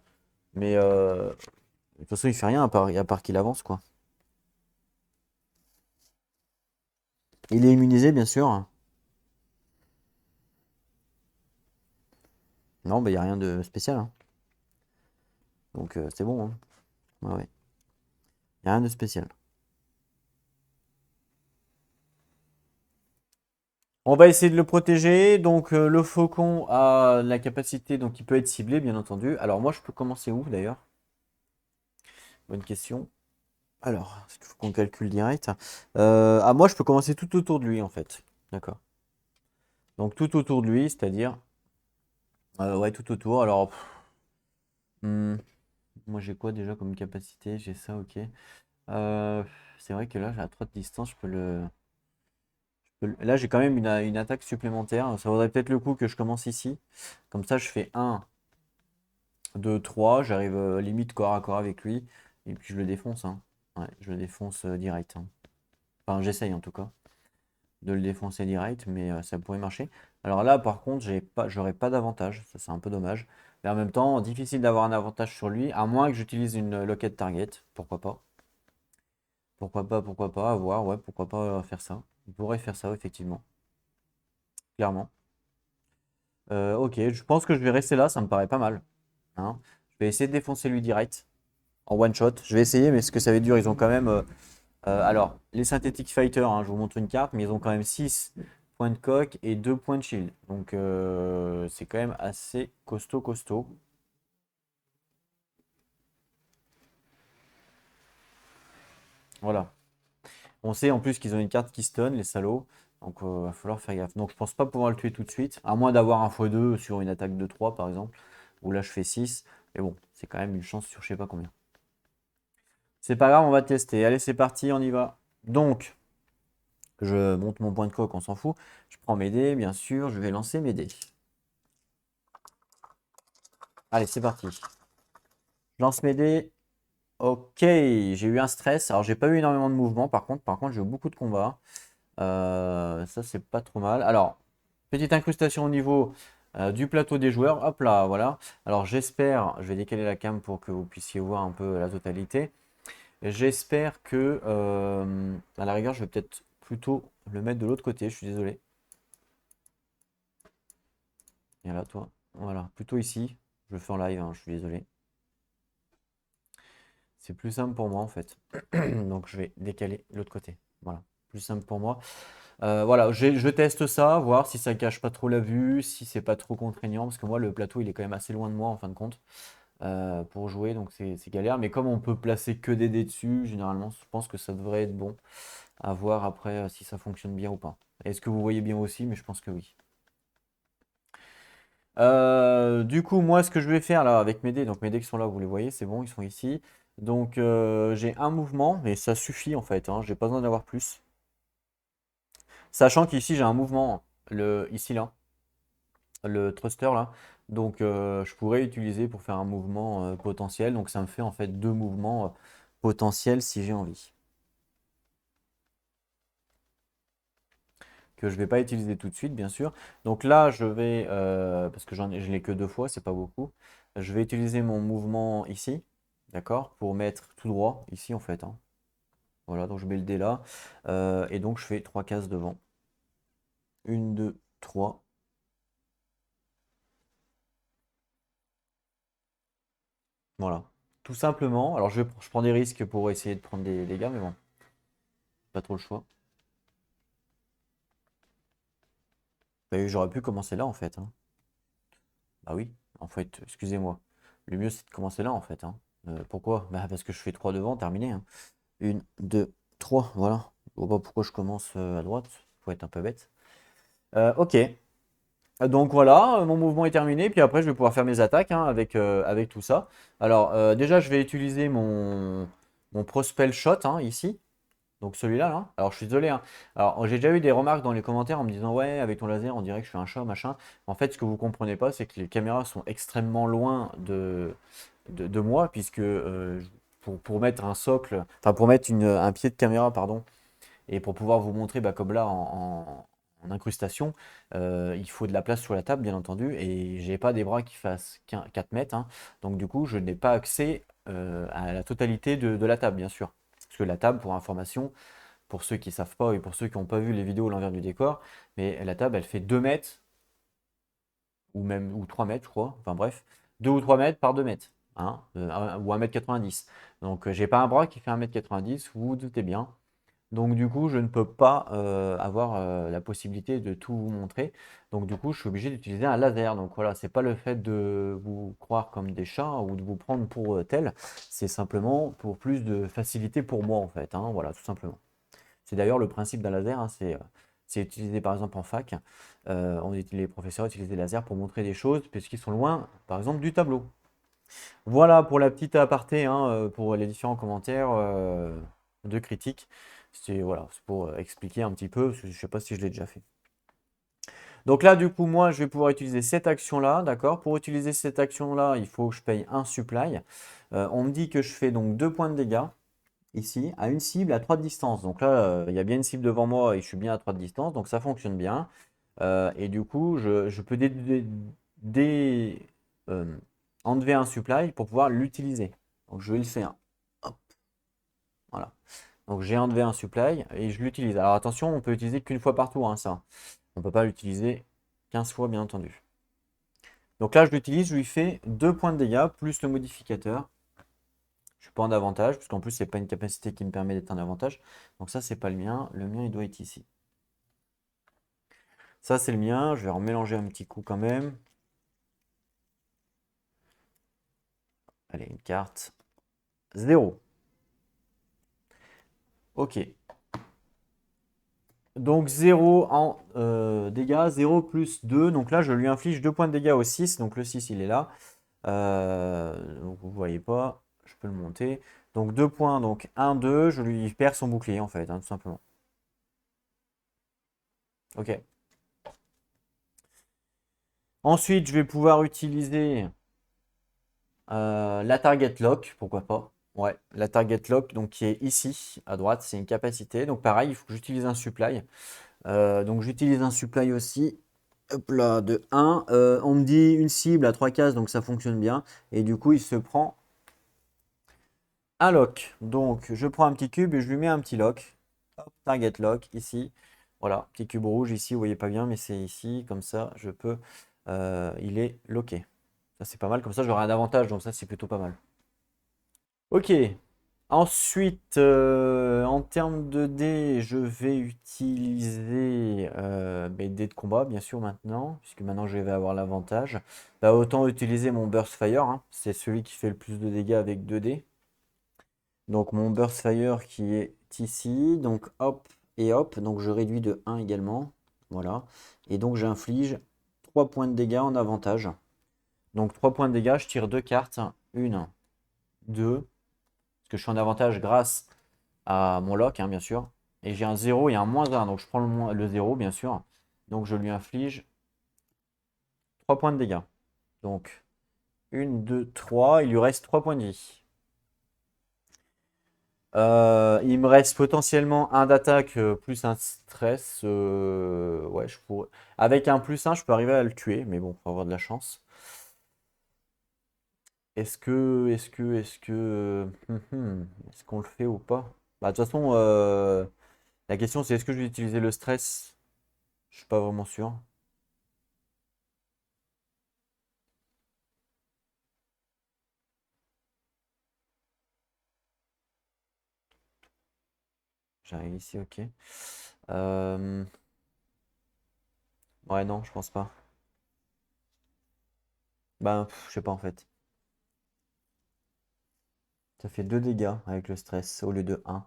Mais de toute façon, il fait rien à part qu'il avance, quoi. Il est immunisé, bien sûr. Non, bah, il n'y a rien de spécial, hein. Donc, c'est bon, hein. Ouais, ouais. Il n'y a rien de spécial. On va essayer de le protéger. Donc, le faucon a la capacité, donc il peut être ciblé, bien entendu. Alors, moi, je peux commencer où, d'ailleurs? Bonne question. Alors, il faut qu'on calcule direct. Moi, je peux commencer tout autour de lui, en fait. D'accord. Donc, tout autour de lui, c'est-à-dire... ouais, tout autour. Alors, hmm, moi, j'ai quoi déjà comme capacité? J'ai ça, ok. Euh, c'est vrai que là, j'ai à 3 de distance, là, j'ai quand même une attaque supplémentaire. Ça vaudrait peut-être le coup que je commence ici. Comme ça, je fais 1, 2, 3. J'arrive limite corps à corps avec lui. Et puis, je le défonce, hein. Ouais, je le défonce direct, hein. Enfin, j'essaye en tout cas de le défoncer direct, mais ça pourrait marcher. Alors là, par contre, j'aurais pas d'avantage. Ça, c'est un peu dommage. Mais en même temps, difficile d'avoir un avantage sur lui, à moins que j'utilise une locket target. Pourquoi pas? Pourquoi pas, à voir, ouais, pourquoi pas faire ça. On pourrait faire ça, effectivement, clairement. Ok, je pense que je vais rester là, ça me paraît pas mal, hein. Je vais essayer de défoncer lui direct, en one shot. Je vais essayer, mais ce que ça va être dur, ils ont quand même... alors, les Synthetic Fighters, hein, je vous montre une carte, mais ils ont quand même 6 points de coque et 2 points de shield. Donc, c'est quand même assez costaud, costaud. Voilà. On sait en plus qu'ils ont une carte qui stun, les salauds. Donc, il va falloir faire gaffe. Donc, je pense pas pouvoir le tuer tout de suite. À moins d'avoir un x2 sur une attaque de 3, par exemple. Où là, je fais 6. Mais bon, c'est quand même une chance sur je sais pas combien. C'est pas grave, on va tester. Allez, c'est parti, on y va. Donc, je monte mon point de coque, on s'en fout. Je prends mes dés, bien sûr. Je vais lancer mes dés. Allez, c'est parti. Je lance mes dés. Ok, j'ai eu un stress. Alors, j'ai pas eu énormément de mouvement, par contre, j'ai eu beaucoup de combats. Ça, c'est pas trop mal. Alors, petite incrustation au niveau du plateau des joueurs. Hop là, voilà. Alors, j'espère, je vais décaler la cam pour que vous puissiez voir un peu la totalité. J'espère que, à la rigueur, je vais peut-être plutôt le mettre de l'autre côté. Je suis désolé. Et là, toi. Voilà, plutôt ici. Je le fais en live, hein, je suis désolé. C'est plus simple pour moi en fait. Donc je vais décaler l'autre côté. Voilà, plus simple pour moi. Voilà, je teste ça, voir si ça cache pas trop la vue, si c'est pas trop contraignant, parce que moi le plateau il est quand même assez loin de moi en fin de compte pour jouer, donc c'est galère. Mais comme on peut placer que des dés dessus, généralement je pense que ça devrait être bon. À voir après si ça fonctionne bien ou pas. Est-ce que vous voyez bien aussi? Mais je pense que oui. Du coup, moi, ce que je vais faire là avec mes dés, donc mes dés qui sont là, vous les voyez, c'est bon, ils sont ici. Donc, j'ai un mouvement, mais ça suffit en fait, hein, j'ai pas besoin d'avoir plus. Sachant qu'ici, j'ai un mouvement, ici là, le thruster là. Donc, je pourrais utiliser pour faire un mouvement potentiel. Donc, ça me fait en fait 2 mouvements potentiels si j'ai envie. Que je vais pas utiliser tout de suite, bien sûr. Donc là, je vais, parce que je l'ai que 2 fois, c'est pas beaucoup. Je vais utiliser mon mouvement ici, d'accord, pour mettre tout droit ici en fait, hein. Voilà, donc je mets le dé là, et donc je fais 3 cases devant. Une, 2, 3. Voilà. Tout simplement. Alors je prends des risques pour essayer de prendre des dégâts, mais bon, pas trop le choix. Bah, j'aurais pu commencer là en fait, hein. Bah oui, en fait, excusez-moi. Le mieux c'est de commencer là en fait, hein. Pourquoi? Bah parce que je fais 3 devant, terminé, hein. 1, 2, 3, voilà. Je vois pas pourquoi je commence à droite. Faut être un peu bête. Ok. Donc voilà, mon mouvement est terminé. Puis après, je vais pouvoir faire mes attaques hein, avec tout ça. Alors, déjà, je vais utiliser mon Prospel Shot hein, ici. Donc celui-là, là. Alors, je suis désolé, hein. Alors, j'ai déjà eu des remarques dans les commentaires en me disant, ouais, avec ton laser, on dirait que je suis un chat, machin. En fait, ce que vous comprenez pas, c'est que les caméras sont extrêmement loin de moi, puisque pour mettre un socle, enfin, pour mettre un pied de caméra, pardon, et pour pouvoir vous montrer, bah, comme là, en incrustation, il faut de la place sur la table, bien entendu, et j'ai pas des bras qui fassent 4 mètres, hein. Donc du coup, je n'ai pas accès à la totalité de la table, bien sûr. Parce que la table, pour information, pour ceux qui ne savent pas et pour ceux qui n'ont pas vu les vidéos à l'envers du décor, mais la table, elle fait 2 mètres, ou 3 mètres, je crois, enfin bref, 2 ou 3 mètres par 2 mètres, hein, ou 1,90 m. Donc j'ai pas un bras qui fait 1,90 m, vous vous doutez bien. Donc du coup, je ne peux pas avoir la possibilité de tout vous montrer. Donc du coup, je suis obligé d'utiliser un laser. Donc voilà, c'est pas le fait de vous croire comme des chats ou de vous prendre pour tel. C'est simplement pour plus de facilité pour moi en fait, hein, voilà, tout simplement. C'est d'ailleurs le principe d'un laser, hein, c'est utilisé par exemple en fac. Les professeurs utilisent des lasers pour montrer des choses puisqu'ils sont loin, par exemple, du tableau. Voilà pour la petite aparté, hein, pour les différents commentaires de critiques. C'est pour expliquer un petit peu, parce que je ne sais pas si je l'ai déjà fait. Donc là, du coup, moi, je vais pouvoir utiliser cette action-là, d'accord? Pour utiliser cette action-là, il faut que je paye un supply. On me dit que je fais donc 2 points de dégâts, ici, à une cible à 3 de distance. Donc là, il y a bien une cible devant moi et je suis bien à 3 de distance, donc ça fonctionne bien. Et du coup, je peux dé- euh, enlever un supply pour pouvoir l'utiliser. Donc je vais le faire. Hop, voilà. Donc j'ai enlevé un supply et je l'utilise. Alors attention, on peut utiliser qu'une fois par tour, hein, ça. On ne peut pas l'utiliser 15 fois, bien entendu. Donc là, je l'utilise, je lui fais 2 points de dégâts plus le modificateur. Je suis pas en avantage, parce qu'en plus, c'est pas une capacité qui me permet d'être en avantage. Donc ça, c'est pas le mien. Le mien, il doit être ici. Ça, c'est le mien. Je vais en mélanger un petit coup quand même. Allez, une carte. 0. Ok. Donc 0 en dégâts, 0 plus 2. Donc là, je lui inflige 2 points de dégâts au 6. Donc le 6, il est là. Donc vous ne voyez pas. Je peux le monter. Donc 2 points, donc 1, 2. Je lui perds son bouclier, en fait, hein, tout simplement. Ok. Ensuite, je vais pouvoir utiliser la target lock, pourquoi pas. Ouais, la target lock, donc qui est ici, à droite, c'est une capacité. Donc pareil, il faut que j'utilise un supply. Donc j'utilise un supply aussi. Hop là, de 1. On me dit une cible à 3 cases, donc ça fonctionne bien. Et du coup, il se prend un lock. Donc je prends un petit cube et je lui mets un petit lock. Hop, target lock, ici. Voilà, petit cube rouge ici, vous voyez pas bien, mais c'est ici, comme ça, je peux. Il est locké. Ça, c'est pas mal, comme ça, j'aurai un avantage, donc ça, c'est plutôt pas mal. Ok. Ensuite, en termes de dés, je vais utiliser mes dés de combat, bien sûr, maintenant, puisque maintenant je vais avoir l'avantage. Bah, autant utiliser mon Burst Fire, hein. C'est celui qui fait le plus de dégâts avec 2 dés. Donc mon Burst Fire qui est ici, donc hop et hop, donc je réduis de 1 également. Voilà. Et donc j'inflige 3 points de dégâts en avantage. Donc 3 points de dégâts, je tire 2 cartes. Une, 2, parce que je suis en avantage grâce à mon lock, hein, bien sûr. Et j'ai un 0 et un -1, donc je prends le 0, bien sûr. Donc je lui inflige 3 points de dégâts. Donc 1, 2, 3, il lui reste 3 points de vie. Il me reste potentiellement un d'attaque plus un stress. Ouais, avec un +1, je peux arriver à le tuer, mais bon, faut avoir de la chance. Est-ce qu'on le fait ou pas? Bah, de toute façon, la question c'est est-ce que je vais utiliser le stress? Je suis pas vraiment sûr. J'arrive ici, ok. Euh, Ouais, non, je pense pas. Ben, je sais pas en fait. Ça fait 2 dégâts avec le stress au lieu de un.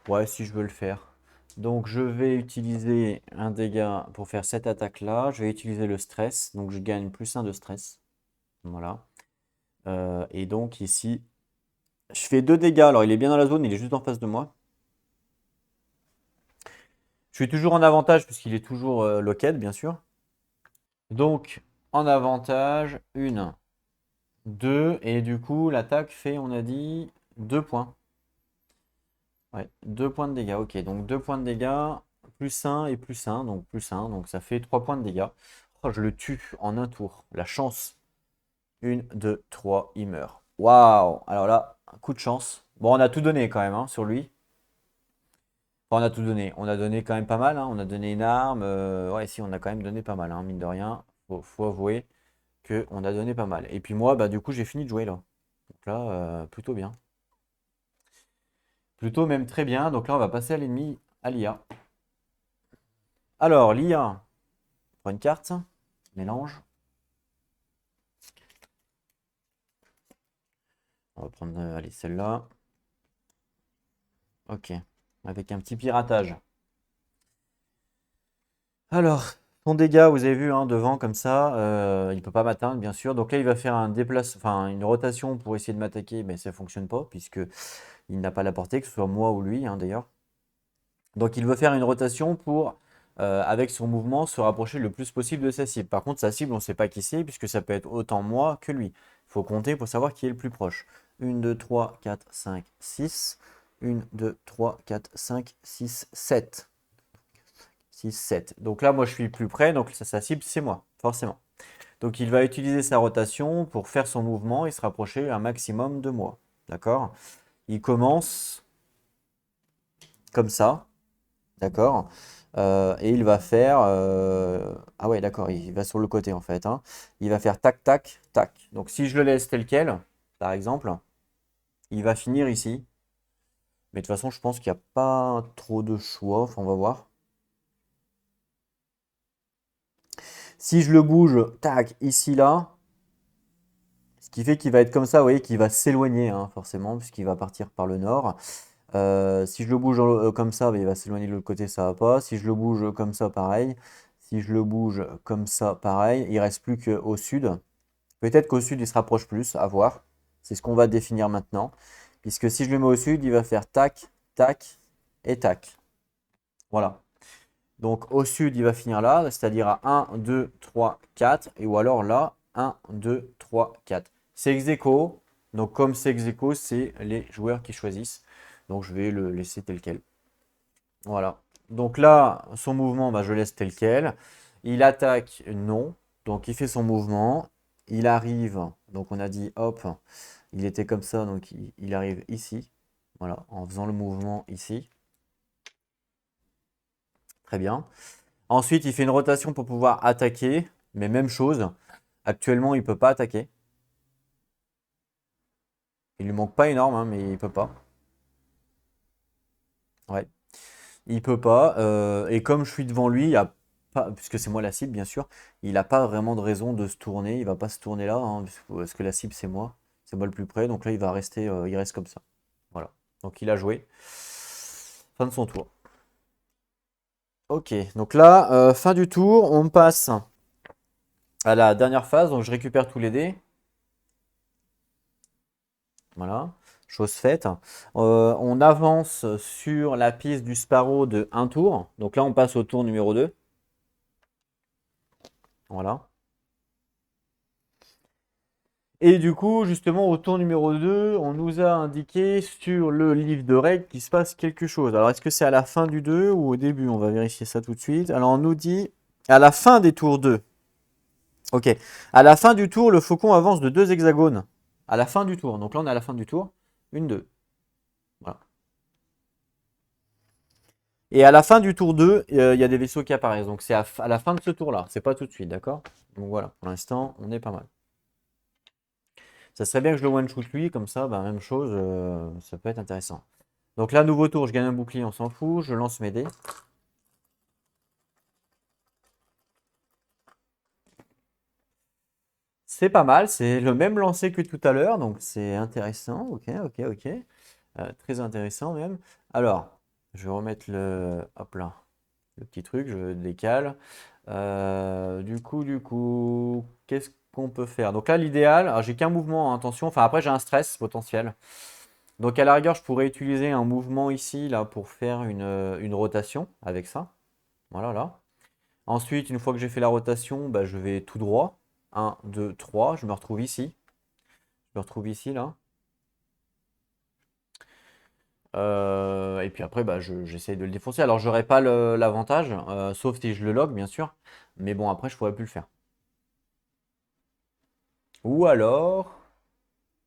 Ouais, si je veux le faire. Donc je vais utiliser un dégât pour faire cette attaque-là. Je vais utiliser le stress. Donc je gagne plus un de stress. Voilà. Et donc ici, je fais 2 dégâts. Alors il est bien dans la zone, il est juste en face de moi. Je suis toujours en avantage puisqu'il est toujours locked, bien sûr. Donc en avantage, une, 2. Et du coup, l'attaque fait, on a dit, 2 points. Ouais, 2 points de dégâts. Ok, donc 2 points de dégâts, plus un et plus un, donc plus un, donc ça fait 3 points de dégâts. Oh, je le tue en un tour. La chance. Une, 2, 3, il meurt. Waouh! Alors là, un coup de chance. Bon, on a tout donné quand même hein, sur lui. Enfin, on a tout donné. On a donné quand même pas mal. Hein. On a donné une arme. Ouais, si, on a quand même donné pas mal, hein, mine de rien. Faut avouer qu'on a donné pas mal. Et puis moi, bah du coup, j'ai fini de jouer là. Donc là, plutôt bien. Plutôt même très bien. Donc là, on va passer à l'ennemi, à l'IA. Alors, l'IA, prend une carte, mélange. On va prendre, allez, celle-là. Ok, avec un petit piratage. Alors, son dégât, vous avez vu, hein, devant, comme ça, il ne peut pas m'atteindre, bien sûr. Donc là, il va faire enfin, une rotation pour essayer de m'attaquer, mais ça ne fonctionne pas, puisque il n'a pas la portée, que ce soit moi ou lui, hein, d'ailleurs. Donc il veut faire une rotation pour, avec son mouvement, se rapprocher le plus possible de sa cible. Par contre, sa cible, on ne sait pas qui c'est, puisque ça peut être autant moi que lui. Il faut compter pour savoir qui est le plus proche. 1, 2, 3, 4, 5, 6. 1, 2, 3, 4, 5, 6, 7. 6, 7. Donc là, moi, je suis plus près, donc sa cible, c'est moi, forcément. Donc il va utiliser sa rotation pour faire son mouvement et se rapprocher un maximum de moi. D'accord? Il commence comme ça. D'accord. Et il va faire. Ah ouais, d'accord, il va sur le côté en fait. Hein. Il va faire tac, tac, tac. Donc si je le laisse tel quel, par exemple, il va finir ici. Mais de toute façon, je pense qu'il n'y a pas trop de choix. Enfin, on va voir. Si je le bouge, tac, ici, là, ce qui fait qu'il va être comme ça, vous voyez, qu'il va s'éloigner, hein, forcément, puisqu'il va partir par le nord. Si je le bouge comme ça, bah, il va s'éloigner de l'autre côté, ça va pas. Si je le bouge comme ça, pareil. Si je le bouge comme ça, pareil. Il reste plus qu'au sud. Peut-être qu'au sud, il se rapproche plus, à voir. C'est ce qu'on va définir maintenant. Puisque si je le mets au sud, il va faire tac, tac et tac. Voilà. Donc au sud, il va finir là, c'est-à-dire à 1, 2, 3, 4. Et ou alors là, 1, 2, 3, 4. C'est ex aequo. Donc comme c'est ex aequo, c'est les joueurs qui choisissent. Donc je vais le laisser tel quel. Voilà. Donc là, son mouvement, bah, je laisse tel quel. Il attaque, non. Donc il fait son mouvement. Il arrive. Donc on a dit, hop, il était comme ça. Donc il arrive ici. Voilà, en faisant le mouvement ici. Très bien. Ensuite, il fait une rotation pour pouvoir attaquer. Mais même chose. Actuellement, il ne peut pas attaquer. Il lui manque pas énorme, hein, mais il ne peut pas. Ouais. Il peut pas. Et comme je suis devant lui, il y a pas, puisque c'est moi la cible, bien sûr, il n'a pas vraiment de raison de se tourner. Il va pas se tourner là, hein, parce que la cible, c'est moi. C'est moi le plus près. Donc là, il va rester, il reste comme ça. Voilà. Donc il a joué. Fin de son tour. Ok. Donc là, fin du tour, on passe à la dernière phase. Donc je récupère tous les dés. Voilà. Chose faite. On avance sur la piste du Sparrow de un tour. Donc là, on passe au tour numéro 2. Voilà. Et du coup, justement, au tour numéro 2, on nous a indiqué sur le livre de règles qu'il se passe quelque chose. Alors, est-ce que c'est à la fin du 2 ou au début? On va vérifier ça tout de suite. Alors, on nous dit à la fin des tours 2. Ok. À la fin du tour, le faucon avance de 2 hexagones. À la fin du tour. Donc là, on est à la fin du tour. Une, deux. Voilà. Et à la fin du tour 2, il y a des vaisseaux qui apparaissent. Donc, c'est à la fin de ce tour-là. C'est pas tout de suite, d'accord? Donc voilà. Pour l'instant, on est pas mal. Ça serait bien que je le one-shoot lui, comme ça, bah, même chose, ça peut être intéressant. Donc là, nouveau tour, je gagne un bouclier, on s'en fout. Je lance mes dés. C'est pas mal, c'est le même lancer que tout à l'heure, donc c'est intéressant. Ok, ok, ok. Très intéressant même. Alors, je vais remettre hop là, le petit truc, je décale. Du coup, qu'est-ce qu'on peut faire? Donc là, l'idéal, alors j'ai qu'un mouvement, hein, attention. Enfin, après, j'ai un stress potentiel. Donc à la rigueur, je pourrais utiliser un mouvement ici, là, pour faire une rotation avec ça. Voilà, là. Ensuite, une fois que j'ai fait la rotation, bah, je vais tout droit. Un, 2, 3. Je me retrouve ici. Je me retrouve ici, là. Et puis après, bah, j'essaye de le défoncer. Alors, j'aurais pas l'avantage, sauf si je le log, bien sûr. Mais bon, après, je pourrais plus le faire. Ou alors,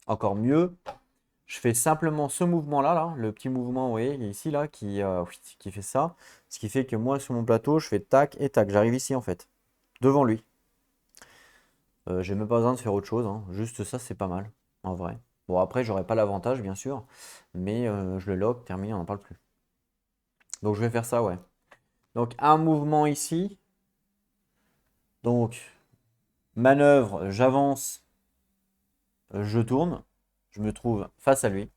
encore mieux, je fais simplement ce mouvement-là, là, le petit mouvement, vous voyez, ici, là, qui fait ça. Ce qui fait que moi, sur mon plateau, je fais tac et tac. J'arrive ici, en fait, devant lui. J'ai même pas besoin de faire autre chose, hein. Juste ça, c'est pas mal, en vrai. Bon, après, j'aurais pas l'avantage, bien sûr. Mais je le log, terminé, on n'en parle plus. Donc, je vais faire ça, ouais. Donc, un mouvement ici. Donc, manœuvre, j'avance, je tourne. Je me trouve face à lui.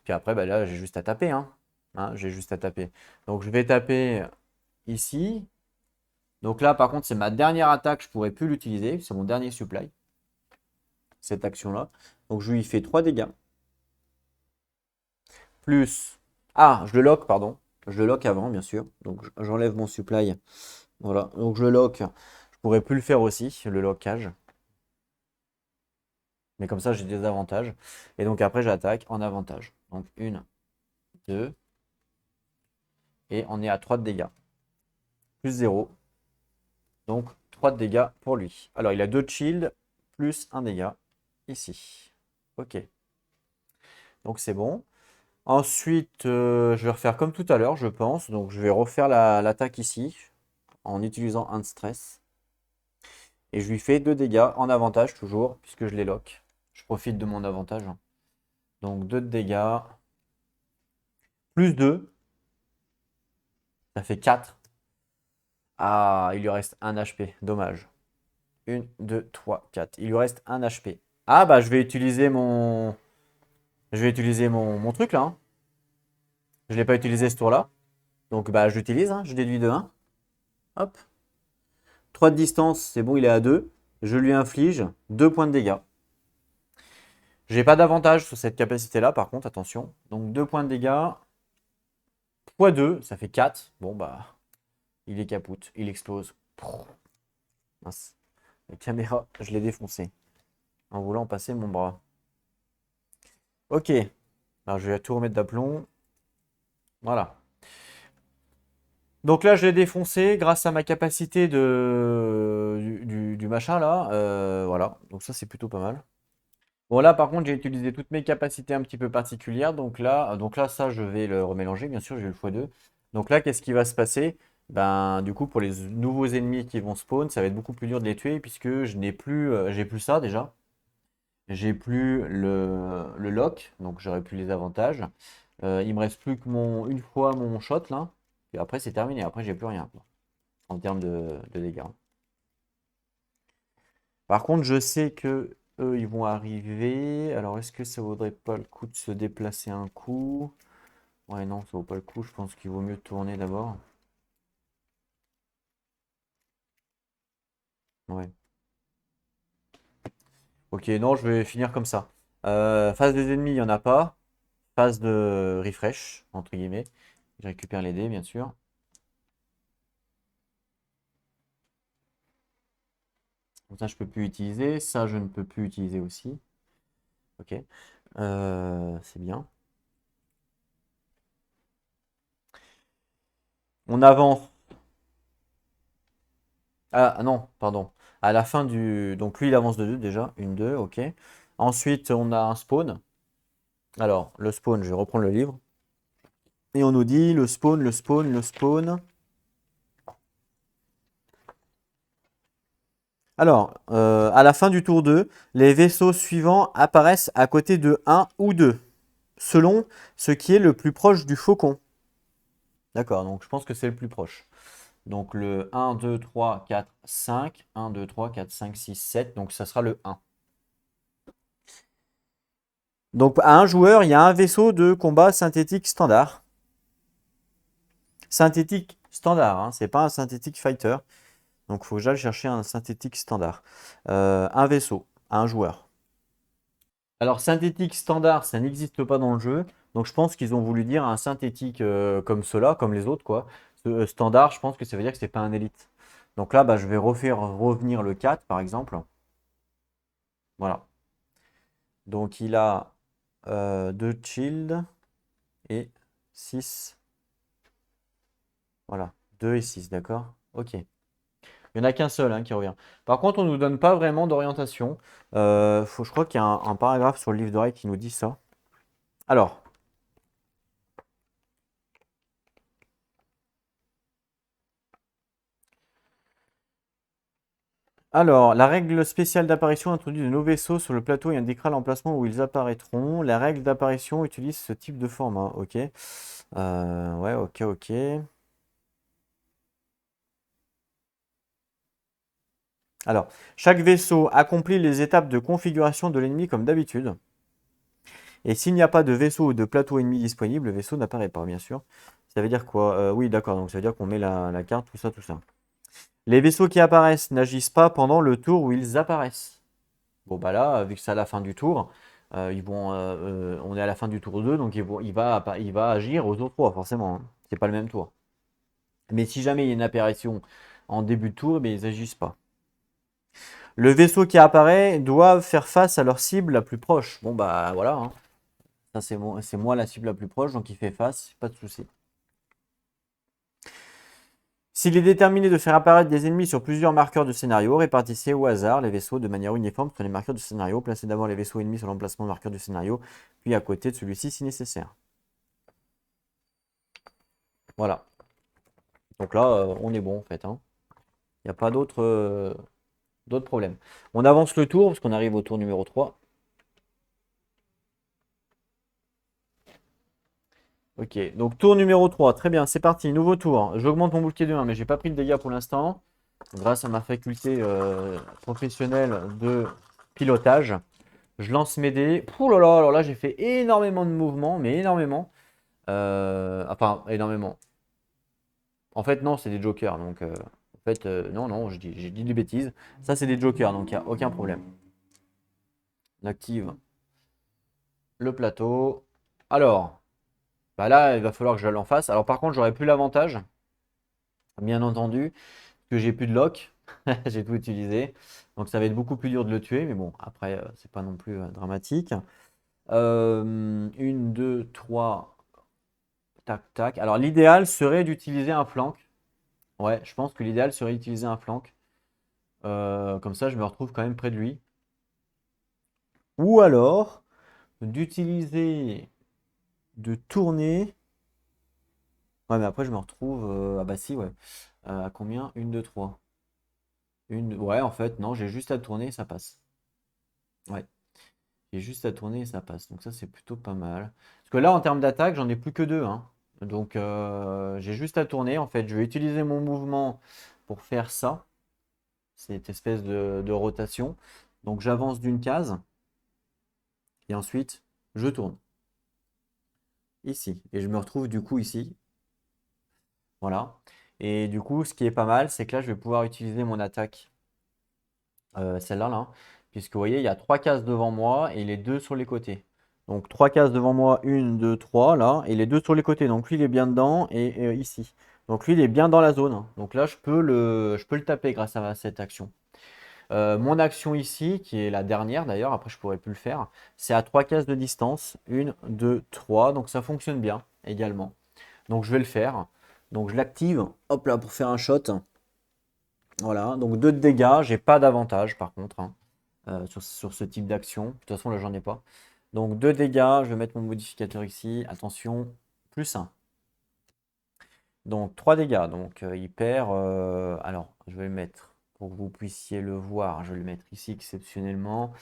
Puis après, bah là, j'ai juste à taper, hein. J'ai juste à taper. Donc, je vais taper ici. Donc là, par contre, c'est ma dernière attaque. Je pourrais plus l'utiliser. C'est mon dernier supply. Cette action-là. Donc, je lui fais 3 dégâts. Plus... Ah, je le lock, pardon. Je le lock avant, bien sûr. Donc, j'enlève mon supply. Voilà. Donc, je le lock. Je pourrais plus le faire aussi, le lockage. Mais comme ça, j'ai des avantages. Et donc, après, j'attaque en avantage. Donc, 1, 2. Et on est à 3 de dégâts. Plus 0. Donc 3 de dégâts pour lui. Alors il a 2 de shield, plus 1 dégât ici. Ok. Donc c'est bon. Ensuite, je vais refaire comme tout à l'heure, je pense. Donc je vais refaire l'attaque ici, en utilisant un de stress. Et je lui fais 2 dégâts en avantage toujours, puisque je les lock. Je profite de mon avantage. Donc 2 de dégâts. Plus 2. Ça fait 4. Ah, il lui reste 1 HP. Dommage. 1, 2, 3, 4. Il lui reste 1 HP. Ah bah je vais utiliser mon... Je vais utiliser mon truc là, hein. Je ne l'ai pas utilisé ce tour-là. Donc bah je l'utilise, hein. Je déduis de 1. Hop. 3 de distance, c'est bon, il est à 2. Je lui inflige 2 points de dégâts. J'ai pas d'avantage sur cette capacité-là, par contre, attention. Donc 2 points de dégâts. Fois 2, ça fait 4. Bon bah, il est capoute, il explose. Mince. La caméra, je l'ai défoncée en voulant passer mon bras. Ok. Alors je vais tout remettre d'aplomb. Voilà. Donc là, je l'ai défoncé grâce à ma capacité du machin là. Voilà. Donc ça, c'est plutôt pas mal. Bon, là, par contre, j'ai utilisé toutes mes capacités un petit peu particulières. Donc là, ça, je vais le remélanger. Bien sûr, j'ai eu le x2. Donc là, qu'est-ce qui va se passer? Ben, du coup, pour les nouveaux ennemis qui vont spawn, ça va être beaucoup plus dur de les tuer puisque je n'ai plus, j'ai plus ça déjà. J'ai plus le lock, donc j'aurai plus les avantages. Il me reste plus que une fois mon shot là. Et après, c'est terminé. Après, j'ai plus rien, quoi, en termes de dégâts. Par contre, je sais que eux, ils vont arriver. Alors, est-ce que ça vaudrait pas le coup de se déplacer un coup? Ouais, non, ça vaut pas le coup. Je pense qu'il vaut mieux tourner d'abord. Ouais. Ok, non, je vais finir comme ça. Phase des ennemis, il n'y en a pas. Phase de refresh, entre guillemets. Je récupère les dés, bien sûr. Donc ça, je peux plus utiliser. Ça, je ne peux plus utiliser aussi. Ok. C'est bien. On avance. Ah non, pardon. À la fin du... Donc lui, il avance de 2 déjà. Une, 2, ok. Ensuite, on a un spawn. Alors, le spawn, je vais reprendre le livre. Et on nous dit le spawn, le spawn, le spawn. Alors, à la fin du tour 2, les vaisseaux suivants apparaissent à côté de 1 ou 2, selon ce qui est le plus proche du faucon. D'accord, donc je pense que c'est le plus proche. Donc le 1, 2, 3, 4, 5. 1, 2, 3, 4, 5, 6, 7. Donc ça sera le 1. Donc à un joueur, il y a un vaisseau de combat synthétique standard. Synthétique standard, hein, c'est pas un synthétique fighter. Donc il faut que j'aille chercher un synthétique standard. Un vaisseau, un joueur. Alors synthétique standard, ça n'existe pas dans le jeu. Donc je pense qu'ils ont voulu dire un synthétique comme cela, comme les autres, quoi. Standard, je pense que ça veut dire que c'est pas un élite. Donc là, bah, je vais refaire revenir le 4, par exemple. Voilà. Donc il a 2 shield et 6. Voilà. 2 et 6, d'accord? Ok. Il n'y en a qu'un seul, hein, qui revient. Par contre, on ne nous donne pas vraiment d'orientation. Je crois qu'il y a un paragraphe sur le livre de règles qui nous dit ça. Alors, la règle spéciale d'apparition introduit de nouveaux vaisseaux sur le plateau et indiquera l'emplacement où ils apparaîtront. La règle d'apparition utilise ce type de format. Ok. Ouais, ok, ok. Alors, chaque vaisseau accomplit les étapes de configuration de l'ennemi comme d'habitude. Et s'il n'y a pas de vaisseau ou de plateau ennemi disponible, le vaisseau n'apparaît pas, bien sûr. Ça veut dire quoi? Oui, d'accord, donc ça veut dire qu'on met la carte, tout ça, tout ça. Les vaisseaux qui apparaissent n'agissent pas pendant le tour où ils apparaissent. Bon, bah là, vu que c'est à la fin du tour, on est à la fin du tour 2, donc il va agir aux autres 3, forcément, hein. C'est pas le même tour. Mais si jamais il y a une apparition en début de tour, eh ils n'agissent pas. Le vaisseau qui apparaît doit faire face à leur cible la plus proche. Bon, bah voilà, hein. Ça, c'est moi la cible la plus proche, donc il fait face, pas de souci. S'il est déterminé de faire apparaître des ennemis sur plusieurs marqueurs de scénario, répartissez au hasard les vaisseaux de manière uniforme sur les marqueurs du scénario. Placez d'abord les vaisseaux ennemis sur l'emplacement de marqueur du scénario, puis à côté de celui-ci si nécessaire. Voilà. Donc là, on est bon en fait, hein. Il n'y a pas d'autres problèmes. On avance le tour, parce qu'on arrive au tour numéro 3. Ok, donc tour numéro 3. Très bien, c'est parti. Nouveau tour. J'augmente mon bouclier de 1, mais j'ai pas pris de dégâts pour l'instant, grâce à ma faculté professionnelle de pilotage. Je lance mes dés. Ouh là là, alors là j'ai fait énormément de mouvements, mais énormément. Enfin, énormément. En fait, non, c'est des jokers. Donc, en fait, non, non, j'ai dit des bêtises. Ça, c'est des jokers, donc il n'y a aucun problème. On active le plateau. Alors, bah là, il va falloir que je l'en fasse. Alors, par contre, j'aurais plus l'avantage, bien entendu, que j'ai plus de lock. J'ai tout utilisé. Donc, ça va être beaucoup plus dur de le tuer. Mais bon, après, c'est pas non plus dramatique. 1, 2, 3. Tac, tac. Alors, l'idéal serait d'utiliser un flank. Ouais, je pense que l'idéal serait d'utiliser un flank. Comme ça, je me retrouve quand même près de lui. Ou alors, d'utiliser, de tourner. Ouais, mais après, je me retrouve. Ah bah si, ouais. À combien? 1, 2, 3. Ouais, en fait, non, j'ai juste à tourner et ça passe. Ouais, j'ai juste à tourner et ça passe. Donc ça, c'est plutôt pas mal. Parce que là, en termes d'attaque, j'en ai plus que 2, hein. Donc, j'ai juste à tourner. En fait, je vais utiliser mon mouvement pour faire ça. Cette espèce de rotation. Donc, j'avance d'une case. Et ensuite, je tourne. Ici. Et je me retrouve du coup ici. Voilà. Et du coup, ce qui est pas mal, c'est que là, je vais pouvoir utiliser mon attaque. Celle-là, là. Puisque vous voyez, il y a 3 cases devant moi et les 2 sur les côtés. Donc 3 cases devant moi, 1, 2, 3 là, et les 2 sur les côtés. Donc lui, il est bien dedans et ici. Donc lui, il est bien dans la zone. Donc là, je peux le taper grâce à cette action. Mon action ici, qui est la dernière d'ailleurs, après je pourrais plus le faire, c'est à 3 cases de distance. 1, 2, 3. Donc ça fonctionne bien également. Donc je vais le faire. Donc je l'active, hop là, pour faire un shot. Voilà, donc 2 de dégâts, j'ai pas d'avantage par contre, hein, sur ce type d'action. De toute façon, là, j'en ai pas. Donc 2 dégâts, je vais mettre mon modificateur ici. Attention, plus 1. Donc 3 dégâts. Donc il perd. Alors, je vais le mettre pour que vous puissiez le voir. Je vais le mettre ici exceptionnellement.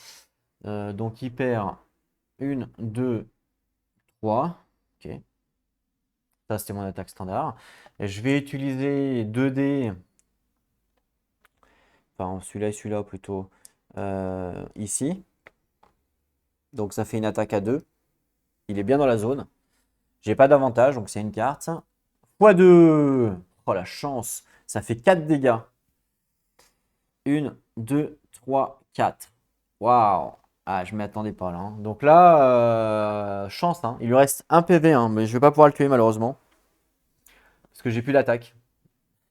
Donc il perd 1, 2, 3. Ok. Ça, c'était mon attaque standard. Et je vais utiliser 2 dés. Enfin, celui-là et celui-là plutôt. Ici. Donc ça fait une attaque à 2. Il est bien dans la zone. J'ai pas d'avantage, donc c'est une carte. x2. Oh la chance. Ça fait 4 dégâts. 1, 2, 3, 4. Waouh. Ah, je ne m'y attendais pas là, hein. Donc là, chance, hein. Il lui reste un PV, hein, mais je vais pas pouvoir le tuer malheureusement. Parce que j'ai plus d'attaque.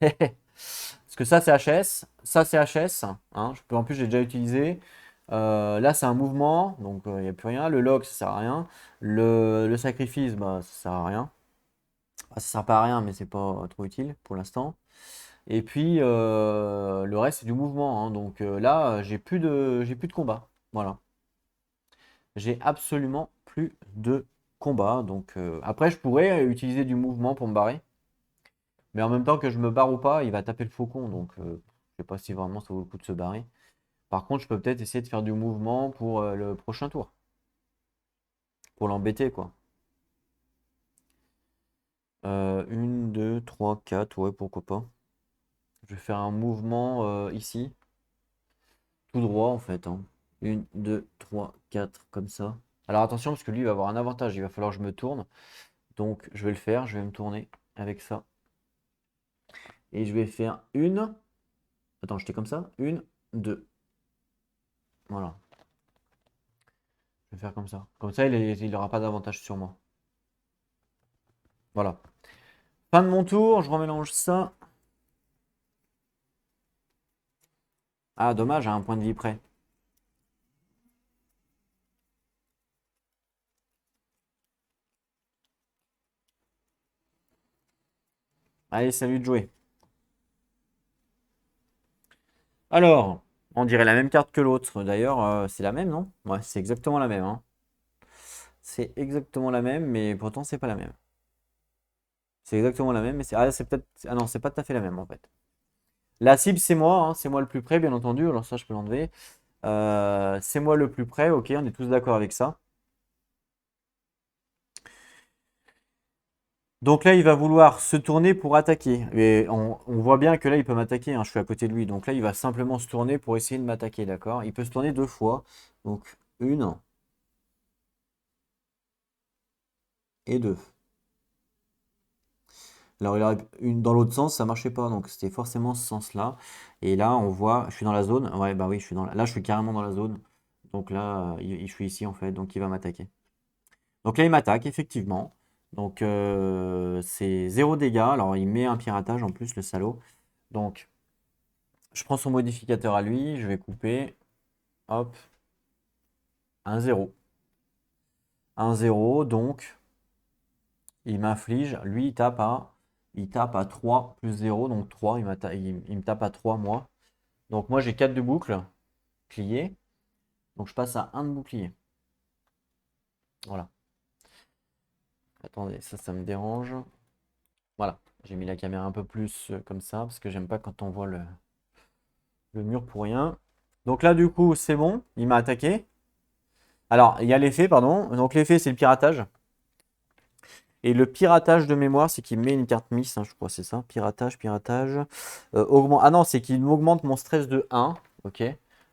Parce que ça c'est HS, ça c'est HS. Hein. En plus j'ai déjà utilisé. Là c'est un mouvement, donc il n'y a plus rien. Le lock ça sert à rien. Le sacrifice, bah, ça sert à rien. Ça sert pas à rien, mais c'est pas trop utile pour l'instant. Et puis le reste c'est du mouvement, hein. Donc là j'ai plus de combat. Voilà. J'ai absolument plus de combat. Donc après je pourrais utiliser du mouvement pour me barrer. Mais en même temps que je me barre ou pas, il va taper le faucon. Donc je sais pas si vraiment ça vaut le coup de se barrer. Par contre, je peux peut-être essayer de faire du mouvement pour le prochain tour. Pour l'embêter quoi. 1, 2, 3, 4, ouais pourquoi pas. Je vais faire un mouvement ici. Tout droit en fait, hein. 1, 2, 3, 4, comme ça. Alors attention, parce que lui il va avoir un avantage, il va falloir que je me tourne. Donc je vais le faire, je vais me tourner avec ça. Et je vais faire une. Attends, j'étais comme ça. 1, 2. Voilà. Je vais faire comme ça. Comme ça, il n'aura pas d'avantage sur moi. Voilà. Fin de mon tour, je remélange ça. Ah, dommage, à un point de vie près. Allez, salut de jouer. Alors, on dirait la même carte que l'autre. D'ailleurs, c'est la même, non? Ouais, c'est exactement la même, hein. C'est exactement la même, mais pourtant, c'est pas la même. C'est exactement la même, mais c'est peut-être. Ah non, c'est pas tout à fait la même en fait. La cible, c'est moi, hein, c'est moi le plus près, bien entendu. Alors ça, je peux l'enlever. C'est moi le plus près, ok, on est tous d'accord avec ça. Donc là, il va vouloir se tourner pour attaquer. Et on voit bien que là, il peut m'attaquer, hein, je suis à côté de lui. Donc là, il va simplement se tourner pour essayer de m'attaquer, d'accord? Il peut se tourner 2 fois. Donc, 1 et 2. Alors, dans l'autre sens, ça marchait pas. Donc, c'était forcément ce sens-là. Et là, on voit, je suis dans la zone. Ouais, bah oui, là, je suis carrément dans la zone. Donc là, je suis ici, en fait. Donc, il va m'attaquer. Donc là, il m'attaque, effectivement. Donc, c'est 0 dégâts. Alors, il met un piratage en plus, le salaud. Donc, je prends son modificateur à lui, je vais couper. Hop, un 0. Un 0, donc il m'inflige. Lui, il tape à 3 plus 0, donc 3. Il me tape à 3, moi. Donc moi, j'ai 4 de boucle, bouclier. Donc je passe à 1 de bouclier. Voilà. Attendez, ça me dérange. Voilà, j'ai mis la caméra un peu plus comme ça, parce que j'aime pas quand on voit le mur pour rien. Donc là, du coup, c'est bon, il m'a attaqué. Alors, il y a l'effet, pardon. Donc l'effet, c'est le piratage. Et le piratage de mémoire, c'est qu'il met une carte miss, hein, je crois, c'est ça. Piratage, piratage. Ah non, c'est qu'il m'augmente mon stress de 1. Ok.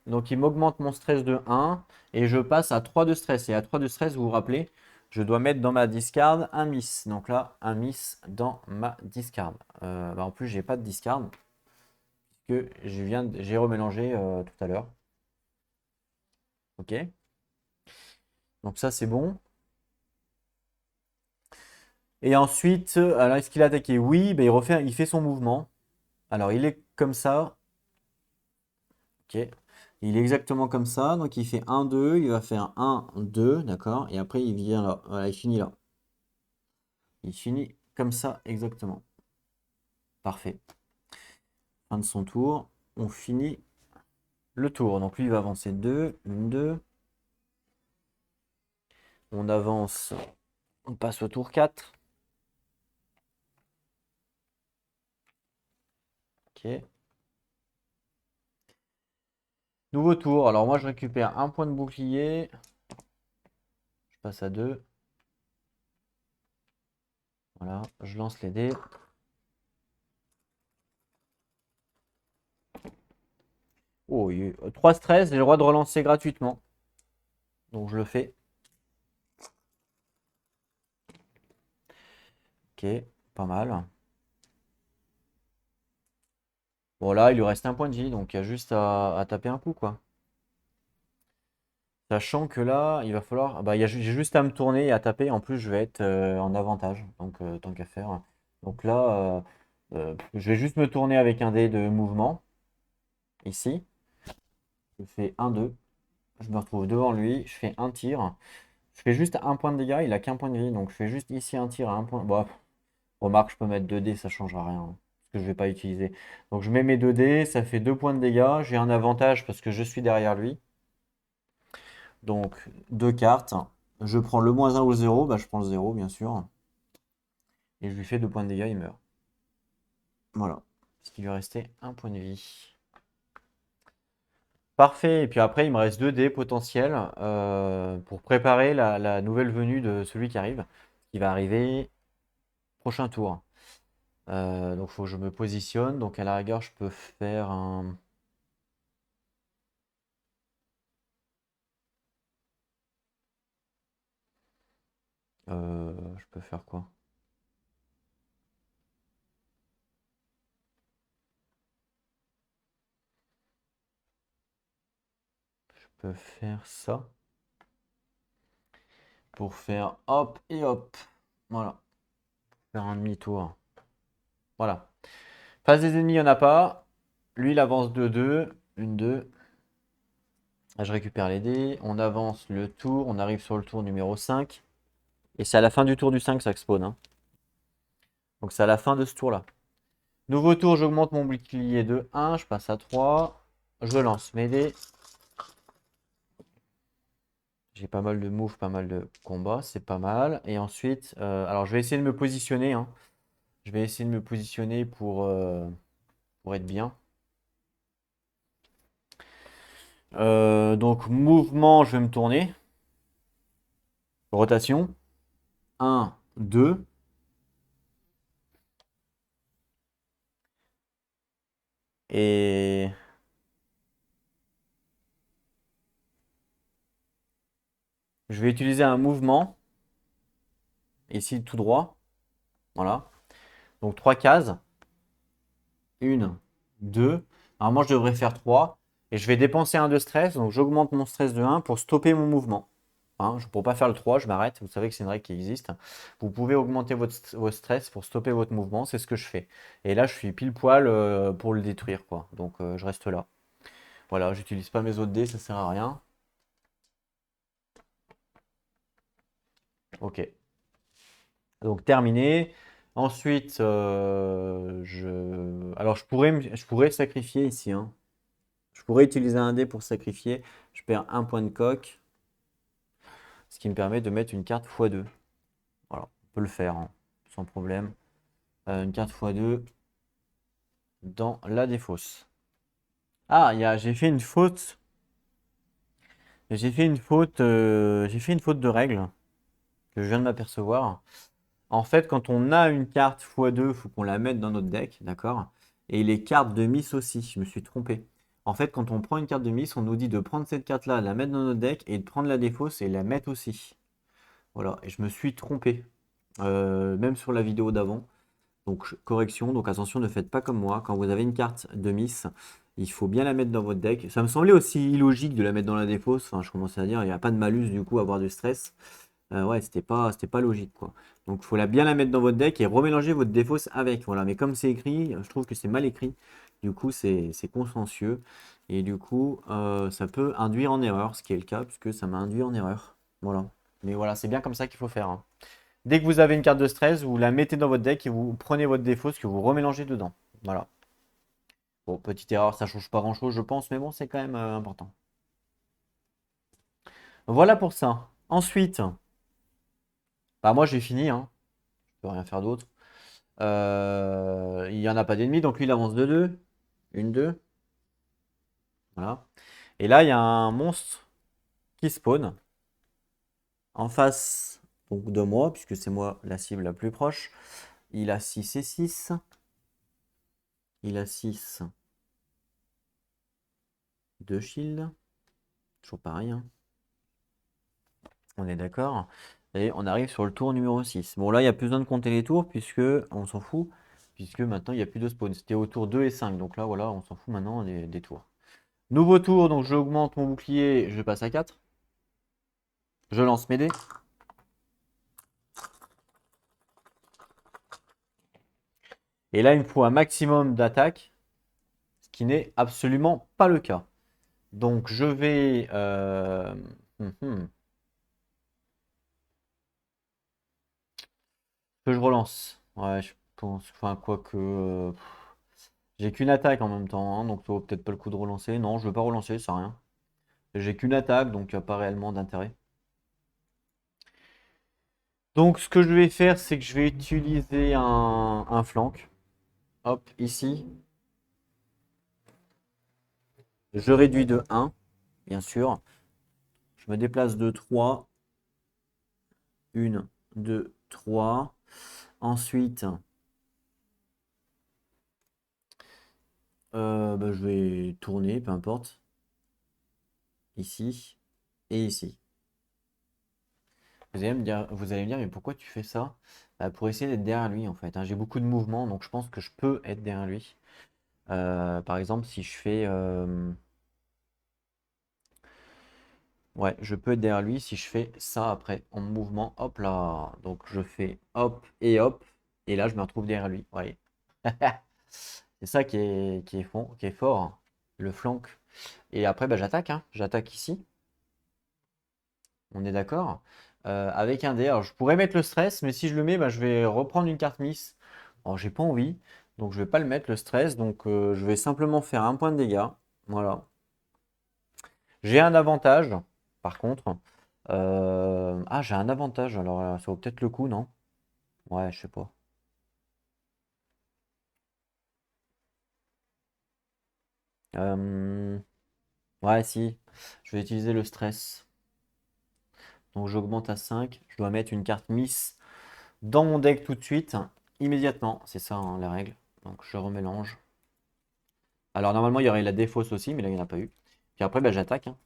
Donc il m'augmente mon stress de 1 et je passe à 3 de stress. Et à 3 de stress, vous vous rappelez, je dois mettre dans ma discard un miss. Donc là, un miss dans ma discard. En plus, j'ai pas de discard que j'ai remélangé tout à l'heure. Ok. Donc ça, c'est bon. Et ensuite, alors est-ce qu'il a attaqué? Oui, ben, il fait son mouvement. Alors il est comme ça. Ok. Il est exactement comme ça. Donc il fait 1, 2. Il va faire 1, 2. D'accord. Et après il vient là. Voilà, il finit là. Il finit comme ça exactement. Parfait. Fin de son tour. On finit le tour. Donc lui il va avancer 2. 1, 2. On avance. On passe au tour 4. Ok. Nouveau tour. Alors moi, je récupère un point de bouclier. Je passe à 2. Voilà, je lance les dés. Oh, 3 stress, j'ai le droit de relancer gratuitement. Donc je le fais. Ok, pas mal. Bon là, il lui reste un point de vie, donc il y a juste à taper un coup, quoi. Sachant que là, il va falloir. Bah, j'ai juste à me tourner et à taper. En plus, je vais être en avantage, donc tant qu'à faire. Donc là, je vais juste me tourner avec un dé de mouvement. Ici, je fais 1-2. Je me retrouve devant lui, je fais un tir. Je fais juste un point de dégâts, il a qu'un point de vie, donc je fais juste ici un tir à un point. Bon, remarque, je peux mettre 2 dés, ça changera rien, hein, parce que je vais pas utiliser. Donc je mets mes 2 dés, ça fait 2 points de dégâts. J'ai un avantage parce que je suis derrière lui. Donc 2 cartes. Je prends le -1 ou le 0, bah, je prends le 0 bien sûr. Et je lui fais 2 points de dégâts, il meurt. Voilà. Parce qu'il lui restait un point de vie. Parfait. Et puis après, il me reste 2 dés potentiels pour préparer la nouvelle venue de celui qui arrive. Qui va arriver prochain tour. Donc il faut que je me positionne. Donc à la rigueur, je peux faire un. Je peux faire quoi? Je peux faire ça. Pour faire hop et hop. Voilà. Faire un demi-tour. Voilà. Face des ennemis, il n'y en a pas. Lui, il avance de 2. Une, 2. Là, je récupère les dés. On avance le tour. On arrive sur le tour numéro 5. Et c'est à la fin du tour du 5 ça que spawn, hein. Donc c'est à la fin de ce tour-là. Nouveau tour, j'augmente mon bouclier de 1. Je passe à 3. Je lance mes dés. J'ai pas mal de moves, pas mal de combats. C'est pas mal. Et ensuite, alors je vais essayer de me positionner, hein. Je vais essayer de me positionner pour être bien. Donc mouvement, je vais me tourner. Rotation. 1, 2. Et je vais utiliser un mouvement. Ici, tout droit. Voilà. Donc 3 cases. 1, 2. Normalement, je devrais faire 3. Et je vais dépenser un de stress. Donc j'augmente mon stress de 1 pour stopper mon mouvement. Hein, pour ne pas faire le 3, je m'arrête. Vous savez que c'est une règle qui existe. Vous pouvez augmenter votre stress pour stopper votre mouvement. C'est ce que je fais. Et là, je suis pile poil pour le détruire, quoi. Donc je reste là. Voilà, j'utilise pas mes autres dés, ça sert à rien. Ok. Donc terminé. Ensuite, alors je pourrais sacrifier ici, hein. Je pourrais utiliser un dé pour sacrifier. Je perds un point de coque, ce qui me permet de mettre une carte x2. Voilà, on peut le faire, hein, sans problème. Une carte x2 dans la défausse. Ah, j'ai fait une faute. J'ai fait une faute de règle que je viens de m'apercevoir. En fait, quand on a une carte x2, il faut qu'on la mette dans notre deck, d'accord? Et les cartes de Miss aussi, je me suis trompé. En fait, quand on prend une carte de Miss, on nous dit de prendre cette carte-là, la mettre dans notre deck et de prendre la défausse et la mettre aussi. Voilà, et je me suis trompé, même sur la vidéo d'avant. Donc, correction, donc attention, ne faites pas comme moi. Quand vous avez une carte de Miss, il faut bien la mettre dans votre deck. Ça me semblait aussi illogique de la mettre dans la défausse. Enfin, je commençais à dire, il n'y a pas de malus du coup à avoir du stress. Ouais, c'était pas logique, quoi. Donc, il faut bien la mettre dans votre deck et remélanger votre défausse avec. Voilà, mais comme c'est écrit, je trouve que c'est mal écrit. Du coup, c'est consciencieux. Et du coup, ça peut induire en erreur, ce qui est le cas, puisque ça m'a induit en erreur. Voilà. Mais voilà, c'est bien comme ça qu'il faut faire, hein. Dès que vous avez une carte de stress, vous la mettez dans votre deck et vous prenez votre défausse que vous remélangez dedans. Voilà. Bon, petite erreur, ça change pas grand-chose, je pense, mais bon, c'est quand même important. Voilà pour ça. Ensuite, bah moi j'ai fini, hein. Je peux rien faire d'autre. Il n'y en a pas d'ennemis, donc lui il avance de 2. Une, 2. Voilà. Et là, il y a un monstre qui spawn en face donc, de moi, puisque c'est moi la cible la plus proche. Il a 6 et 6. Il a 6 de shield. Toujours pareil, hein. On est d'accord. Et on arrive sur le tour numéro 6. Bon, là, il n'y a plus besoin de compter les tours, puisque on s'en fout, puisque maintenant, il n'y a plus de spawn. C'était au tour 2 et 5. Donc là, voilà, on s'en fout maintenant des tours. Nouveau tour, donc j'augmente mon bouclier, je passe à 4. Je lance mes dés. Et là, il me faut un maximum d'attaque, ce qui n'est absolument pas le cas. Donc, je vais... Que je relance. Ouais, je pense. Enfin, quoique. J'ai qu'une attaque en même temps, hein, donc ça vaut peut-être pas le coup de relancer. Non, je veux pas relancer, ça sert à rien. J'ai qu'une attaque, donc il n'y a pas réellement d'intérêt. Donc, ce que je vais faire, c'est que je vais utiliser un flank. Hop, ici. Je réduis de 1, bien sûr. Je me déplace de 3. 1, 2, 3. Ensuite, bah, je vais tourner, peu importe. Ici et ici. Vous allez me dire, mais pourquoi tu fais ça? Bah, pour essayer d'être derrière lui, en fait, hein. J'ai beaucoup de mouvements, donc je pense que je peux être derrière lui. Par exemple, si je fais... Ouais, je peux être derrière lui si je fais ça après, en mouvement. Hop là. Donc je fais hop et hop. Et là, je me retrouve derrière lui. Ouais. C'est ça qui est fort, hein, le flank. Et après, bah, j'attaque, hein. J'attaque ici. On est d'accord? Avec un dé. Alors, je pourrais mettre le stress, mais si je le mets, bah, je vais reprendre une carte miss. Alors, j'ai pas envie. Donc, je vais pas le mettre, le stress. Donc, je vais simplement faire un point de dégâts. Voilà. J'ai un avantage, par contre. Ah, j'ai un avantage. Alors, ça vaut peut-être le coup, non? Ouais, je sais pas. Euh, Ouais, si. Je vais utiliser le stress. Donc, j'augmente à 5. Je dois mettre une carte miss dans mon deck tout de suite, immédiatement. C'est ça, hein, la règle. Donc, je remélange. Alors normalement il y aurait la défausse aussi, mais là il n'y en a pas eu. Puis après bah, j'attaque, hein.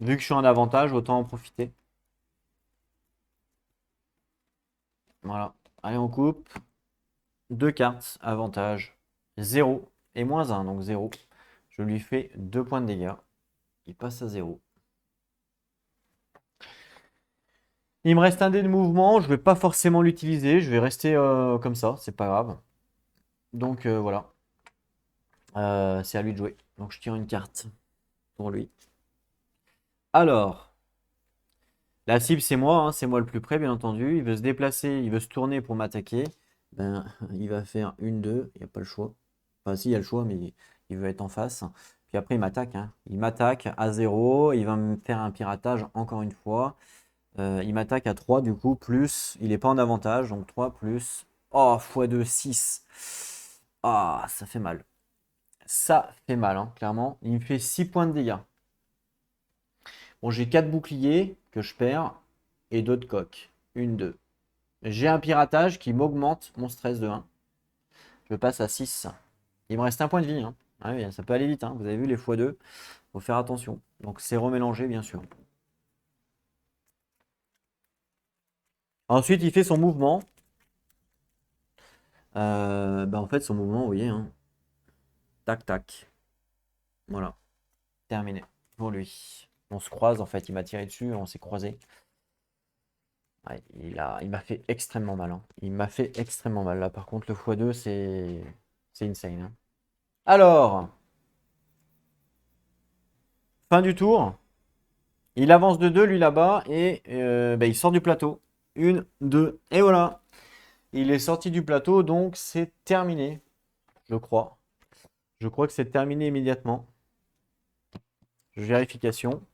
Vu que je suis en avantage, autant en profiter. Voilà. Allez on coupe. Deux cartes, avantage 0 et moins 1, donc 0. Je lui fais 2 points de dégâts. Il passe à 0. Il me reste un dé de mouvement, je ne vais pas forcément l'utiliser, je vais rester comme ça, c'est pas grave. Donc voilà. C'est à lui de jouer. Donc je tire une carte pour lui. Alors, la cible, c'est moi, hein, c'est moi le plus près, bien entendu. Il veut se déplacer, il veut se tourner pour m'attaquer. Ben, il va faire une, deux, il n'y a pas le choix. Enfin, si, il y a le choix, mais il veut être en face. Puis après, il m'attaque, hein. Il m'attaque à 0, il va me faire un piratage encore une fois. Il m'attaque à 3, du coup, plus, il n'est pas en avantage, donc 3 plus. Oh, x2, 6. Ah, ça fait mal. Ça fait mal, hein, clairement. Il me fait 6 points de dégâts. Bon, j'ai 4 boucliers que je perds et d'autres coques. Une, deux. J'ai un piratage qui m'augmente mon stress de 1. Je passe à 6. Il me reste un point de vie, hein. Ah oui, ça peut aller vite, hein. Vous avez vu les x2. Il faut faire attention. Donc c'est remélangé, bien sûr. Ensuite, il fait son mouvement. Bah, en fait, son mouvement, vous voyez, hein. Tac, tac. Voilà. Terminé. Pour lui. On se croise, en fait. Il m'a tiré dessus, on s'est croisé. Ouais, il m'a fait extrêmement mal, hein. Il m'a fait extrêmement mal. Là, par contre, le x2, c'est insane, hein. Alors, fin du tour. Il avance de 2, lui, là-bas, et bah, il sort du plateau. Une, deux, et voilà. Il est sorti du plateau, donc c'est terminé, je crois. Je crois que c'est terminé immédiatement. Vérification.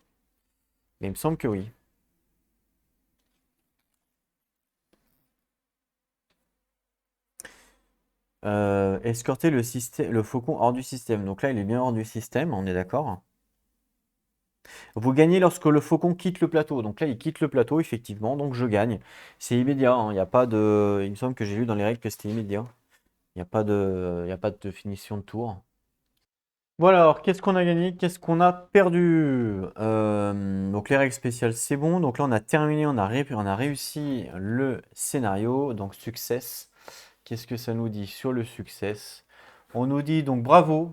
Mais il me semble que oui. Escorter le faucon hors du système. Donc là, il est bien hors du système, on est d'accord. Vous gagnez lorsque le faucon quitte le plateau. Donc là, il quitte le plateau, effectivement, donc je gagne. C'est immédiat, hein. Il n'y a pas de. Il me semble que j'ai lu dans les règles que c'était immédiat. Il y a pas de finition de tour. Voilà, alors qu'est-ce qu'on a gagné? Qu'est-ce qu'on a perdu? Donc les règles spéciales, c'est bon. Donc là, on a terminé, on a réussi le scénario. Donc success. Qu'est-ce que ça nous dit sur le success? On nous dit donc bravo.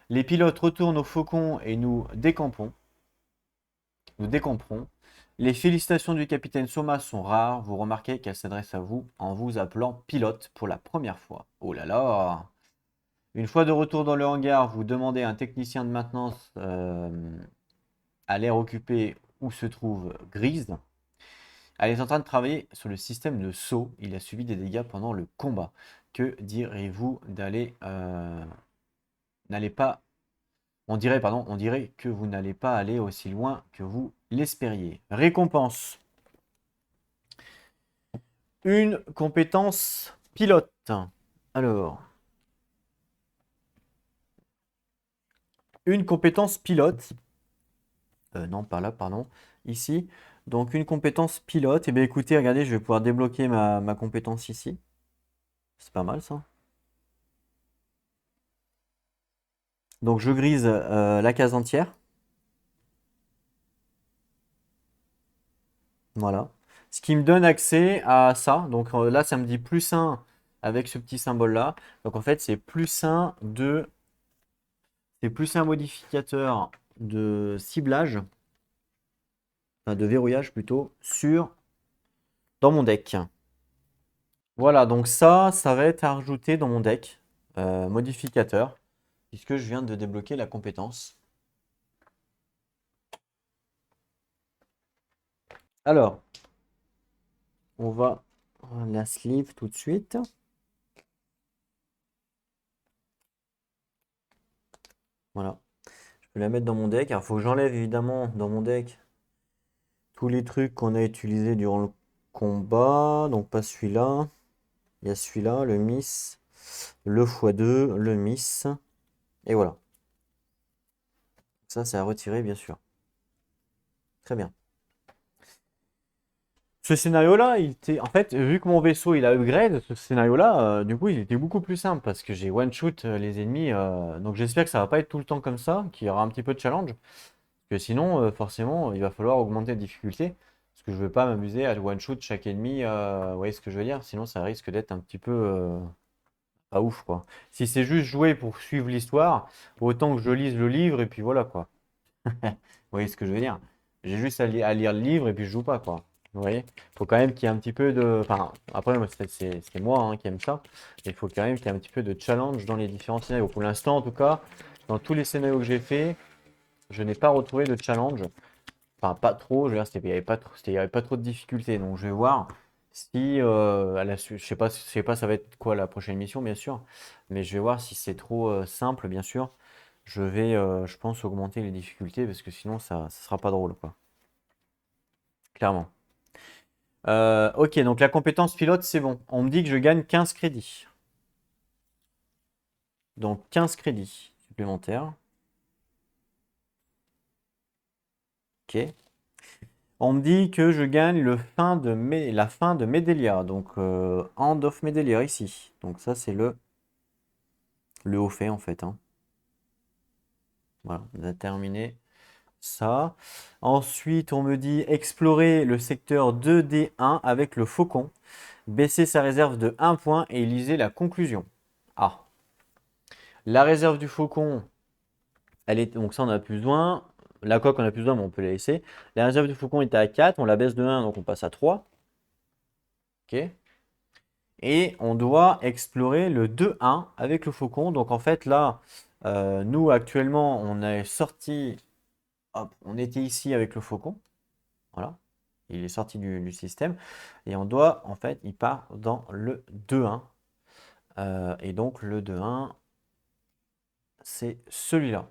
Les pilotes retournent au faucon et nous décampons. Nous décamperons. Les félicitations du capitaine Soma sont rares. Vous remarquez qu'elle s'adresse à vous en vous appelant pilote pour la première fois. Oh là là! Une fois de retour dans le hangar, vous demandez à un technicien de maintenance à l'air occupé où se trouve Grise. Elle est en train de travailler sur le système de saut. Il a subi des dégâts pendant le combat. Que direz-vous d'aller... n'allez pas... on dirait que vous n'allez pas aller aussi loin que vous l'espériez. Récompense. Une compétence pilote. Alors, une compétence pilote. Non, par là, pardon. Ici. Donc, une compétence pilote. Et bien, écoutez, regardez, je vais pouvoir débloquer ma compétence ici. C'est pas mal, ça. Donc, je grise la case entière. Voilà. Ce qui me donne accès à ça. Donc, là, ça me dit +1 avec ce petit symbole-là. Donc, en fait, c'est +1 de... C'est plus un modificateur de ciblage, enfin de verrouillage plutôt, dans mon deck. Voilà, donc ça va être à rajouter dans mon deck, modificateur, puisque je viens de débloquer la compétence. Alors, on va la sleeve tout de suite. Voilà, je peux la mettre dans mon deck. Alors, il faut que j'enlève évidemment dans mon deck tous les trucs qu'on a utilisés durant le combat. Donc, pas celui-là. Il y a celui-là, le miss, le x2, le miss. Et voilà. Ça, c'est à retirer, bien sûr. Très bien. Ce scénario-là, il était. En fait, vu que mon vaisseau il a upgrade, ce scénario-là, du coup, il était beaucoup plus simple parce que j'ai one-shoot les ennemis. Donc j'espère que ça va pas être tout le temps comme ça, qu'il y aura un petit peu de challenge. Parce que sinon, forcément, il va falloir augmenter la difficulté. Parce que je veux pas m'amuser à one-shoot chaque ennemi. Vous voyez ce que je veux dire? Sinon, ça risque d'être un petit peu pas ouf, quoi. Si c'est juste jouer pour suivre l'histoire, autant que je lise le livre et puis voilà, quoi. Vous voyez ce que je veux dire? J'ai juste à lire le livre et puis je joue pas, quoi. Vous voyez? Faut quand même qu'il y ait un petit peu de. Enfin, après, moi, c'est moi hein, qui aime ça. Mais il faut quand même qu'il y ait un petit peu de challenge dans les différents scénarios. Pour l'instant, en tout cas, dans tous les scénarios que j'ai fait, je n'ai pas retrouvé de challenge. Enfin, pas trop. Je veux dire, il n'y avait pas trop, il y avait pas trop de difficultés. Donc, je vais voir si à la suite, je sais pas, ça va être quoi la prochaine mission, bien sûr. Mais je vais voir si c'est trop simple, bien sûr. Je vais, je pense, augmenter les difficultés parce que sinon, ça sera pas drôle, quoi. Clairement. Ok, donc la compétence pilote, c'est bon. On me dit que je gagne 15 crédits. Donc 15 crédits supplémentaires. Ok. On me dit que je gagne la fin de Medelia. Donc End of Medelia ici. Donc ça, c'est le haut fait en fait, hein. Voilà, on a terminé ça. Ensuite, on me dit explorer le secteur 2D1 avec le faucon. Baisser sa réserve de 1 point et lisez la conclusion. Ah. La réserve du faucon, elle est, donc ça on a plus besoin. La coque on a plus besoin, mais on peut la laisser. La réserve du faucon était à 4, on la baisse de 1, donc on passe à 3. Ok. Et on doit explorer le 2-1 avec le faucon. Donc en fait là, nous actuellement on est sorti, hop, on était ici avec le faucon. Voilà. Il est sorti du système. Et on doit, en fait, il part dans le 2-1. Et donc le 2-1, c'est celui-là.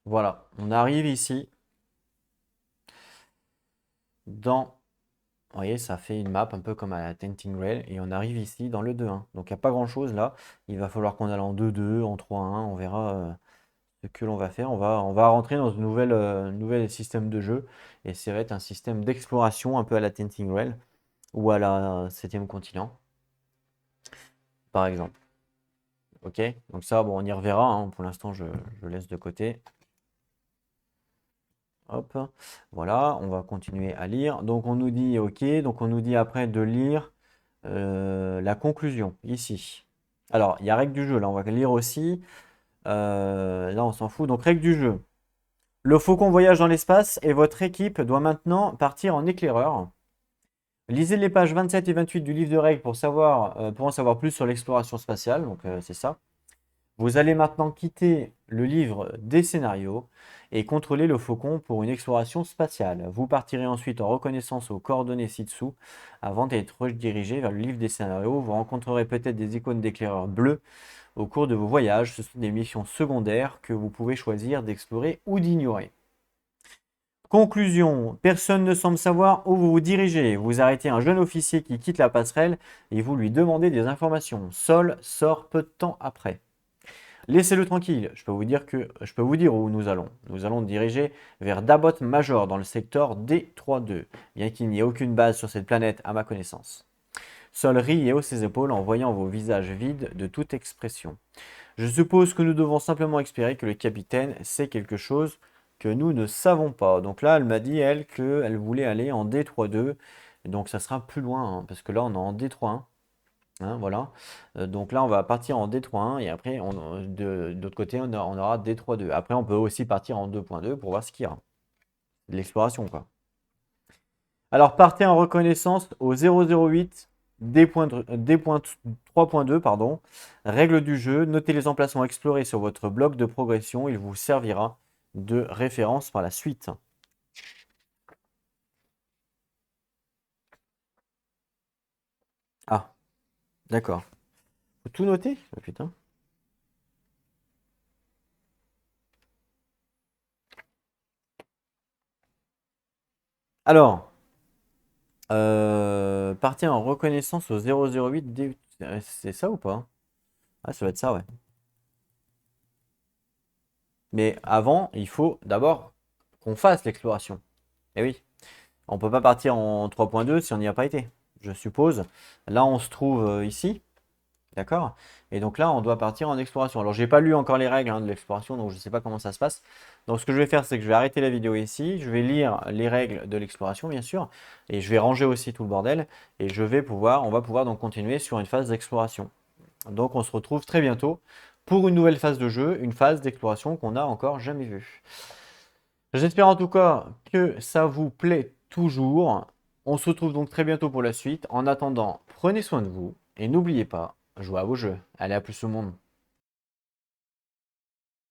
Voilà, on arrive ici dans... Vous voyez, ça fait une map un peu comme à la Tenting Rail. Et on arrive ici dans le 2-1. Donc il n'y a pas grand-chose là. Il va falloir qu'on aille en 2-2, en 3-1. On verra ce que l'on va faire, on va rentrer dans une nouvel système de jeu. Et ça va être un système d'exploration un peu à la Tenting Well ou à la septième continent, par exemple. Ok? Donc ça, bon, on y reverra, hein. Pour l'instant, je laisse de côté. Hop, voilà, on va continuer à lire. Donc on nous dit, ok, donc on nous dit après de lire la conclusion, ici. Alors, il y a règle du jeu, là, on va lire aussi. Là, on s'en fout. Donc, règle du jeu. Le faucon voyage dans l'espace et votre équipe doit maintenant partir en éclaireur. Lisez les pages 27 et 28 du livre de règles pour en savoir plus sur l'exploration spatiale. Donc, c'est ça. Vous allez maintenant quitter le livre des scénarios et contrôler le faucon pour une exploration spatiale. Vous partirez ensuite en reconnaissance aux coordonnées ci-dessous avant d'être redirigé vers le livre des scénarios. Vous rencontrerez peut-être des icônes d'éclaireurs bleus au cours de vos voyages. Ce sont des missions secondaires que vous pouvez choisir d'explorer ou d'ignorer. Conclusion, personne ne semble savoir où vous vous dirigez. Vous arrêtez un jeune officier qui quitte la passerelle et vous lui demandez des informations. Sol sort peu de temps après. Laissez-le tranquille, je peux vous dire où nous allons. Nous allons nous diriger vers Dabot Major dans le secteur D32, bien qu'il n'y ait aucune base sur cette planète à ma connaissance. Sol rit et hausse ses épaules en voyant vos visages vides de toute expression. Je suppose que nous devons simplement espérer que le capitaine sait quelque chose que nous ne savons pas. Donc là, elle m'a dit, elle, qu'elle voulait aller en D32. Donc ça sera plus loin, hein, parce que là, on est en D31. Hein, voilà. Donc là, on va partir en D3.1 et après, de l'autre côté, on aura D3.2. Après, on peut aussi partir en 2.2 pour voir ce qu'il y a. De l'exploration, quoi. Alors, partez en reconnaissance au 008 D.3.2, pardon. Règle du jeu, notez les emplacements explorés sur votre bloc de progression. Il vous servira de référence par la suite. Ah, d'accord. Faut tout noter? Oh, putain. Alors, partez en reconnaissance au 008 D. C'est ça ou pas? Ah, ça va être ça, ouais. Mais avant, il faut d'abord qu'on fasse l'exploration. Eh oui, on ne peut pas partir en 3.2 si on n'y a pas été, je suppose. Là, on se trouve ici, d'accord? Et donc là, on doit partir en exploration. Alors, j'ai pas lu encore les règles, hein, de l'exploration, donc je ne sais pas comment ça se passe. Donc, ce que je vais faire, c'est que je vais arrêter la vidéo ici. Je vais lire les règles de l'exploration, bien sûr. Et je vais ranger aussi tout le bordel. Et on va pouvoir donc continuer sur une phase d'exploration. Donc, on se retrouve très bientôt pour une nouvelle phase de jeu, une phase d'exploration qu'on n'a encore jamais vue. J'espère en tout cas que ça vous plaît toujours. On se retrouve donc très bientôt pour la suite. En attendant, prenez soin de vous et n'oubliez pas, jouez à vos jeux. Allez, à plus tout le monde.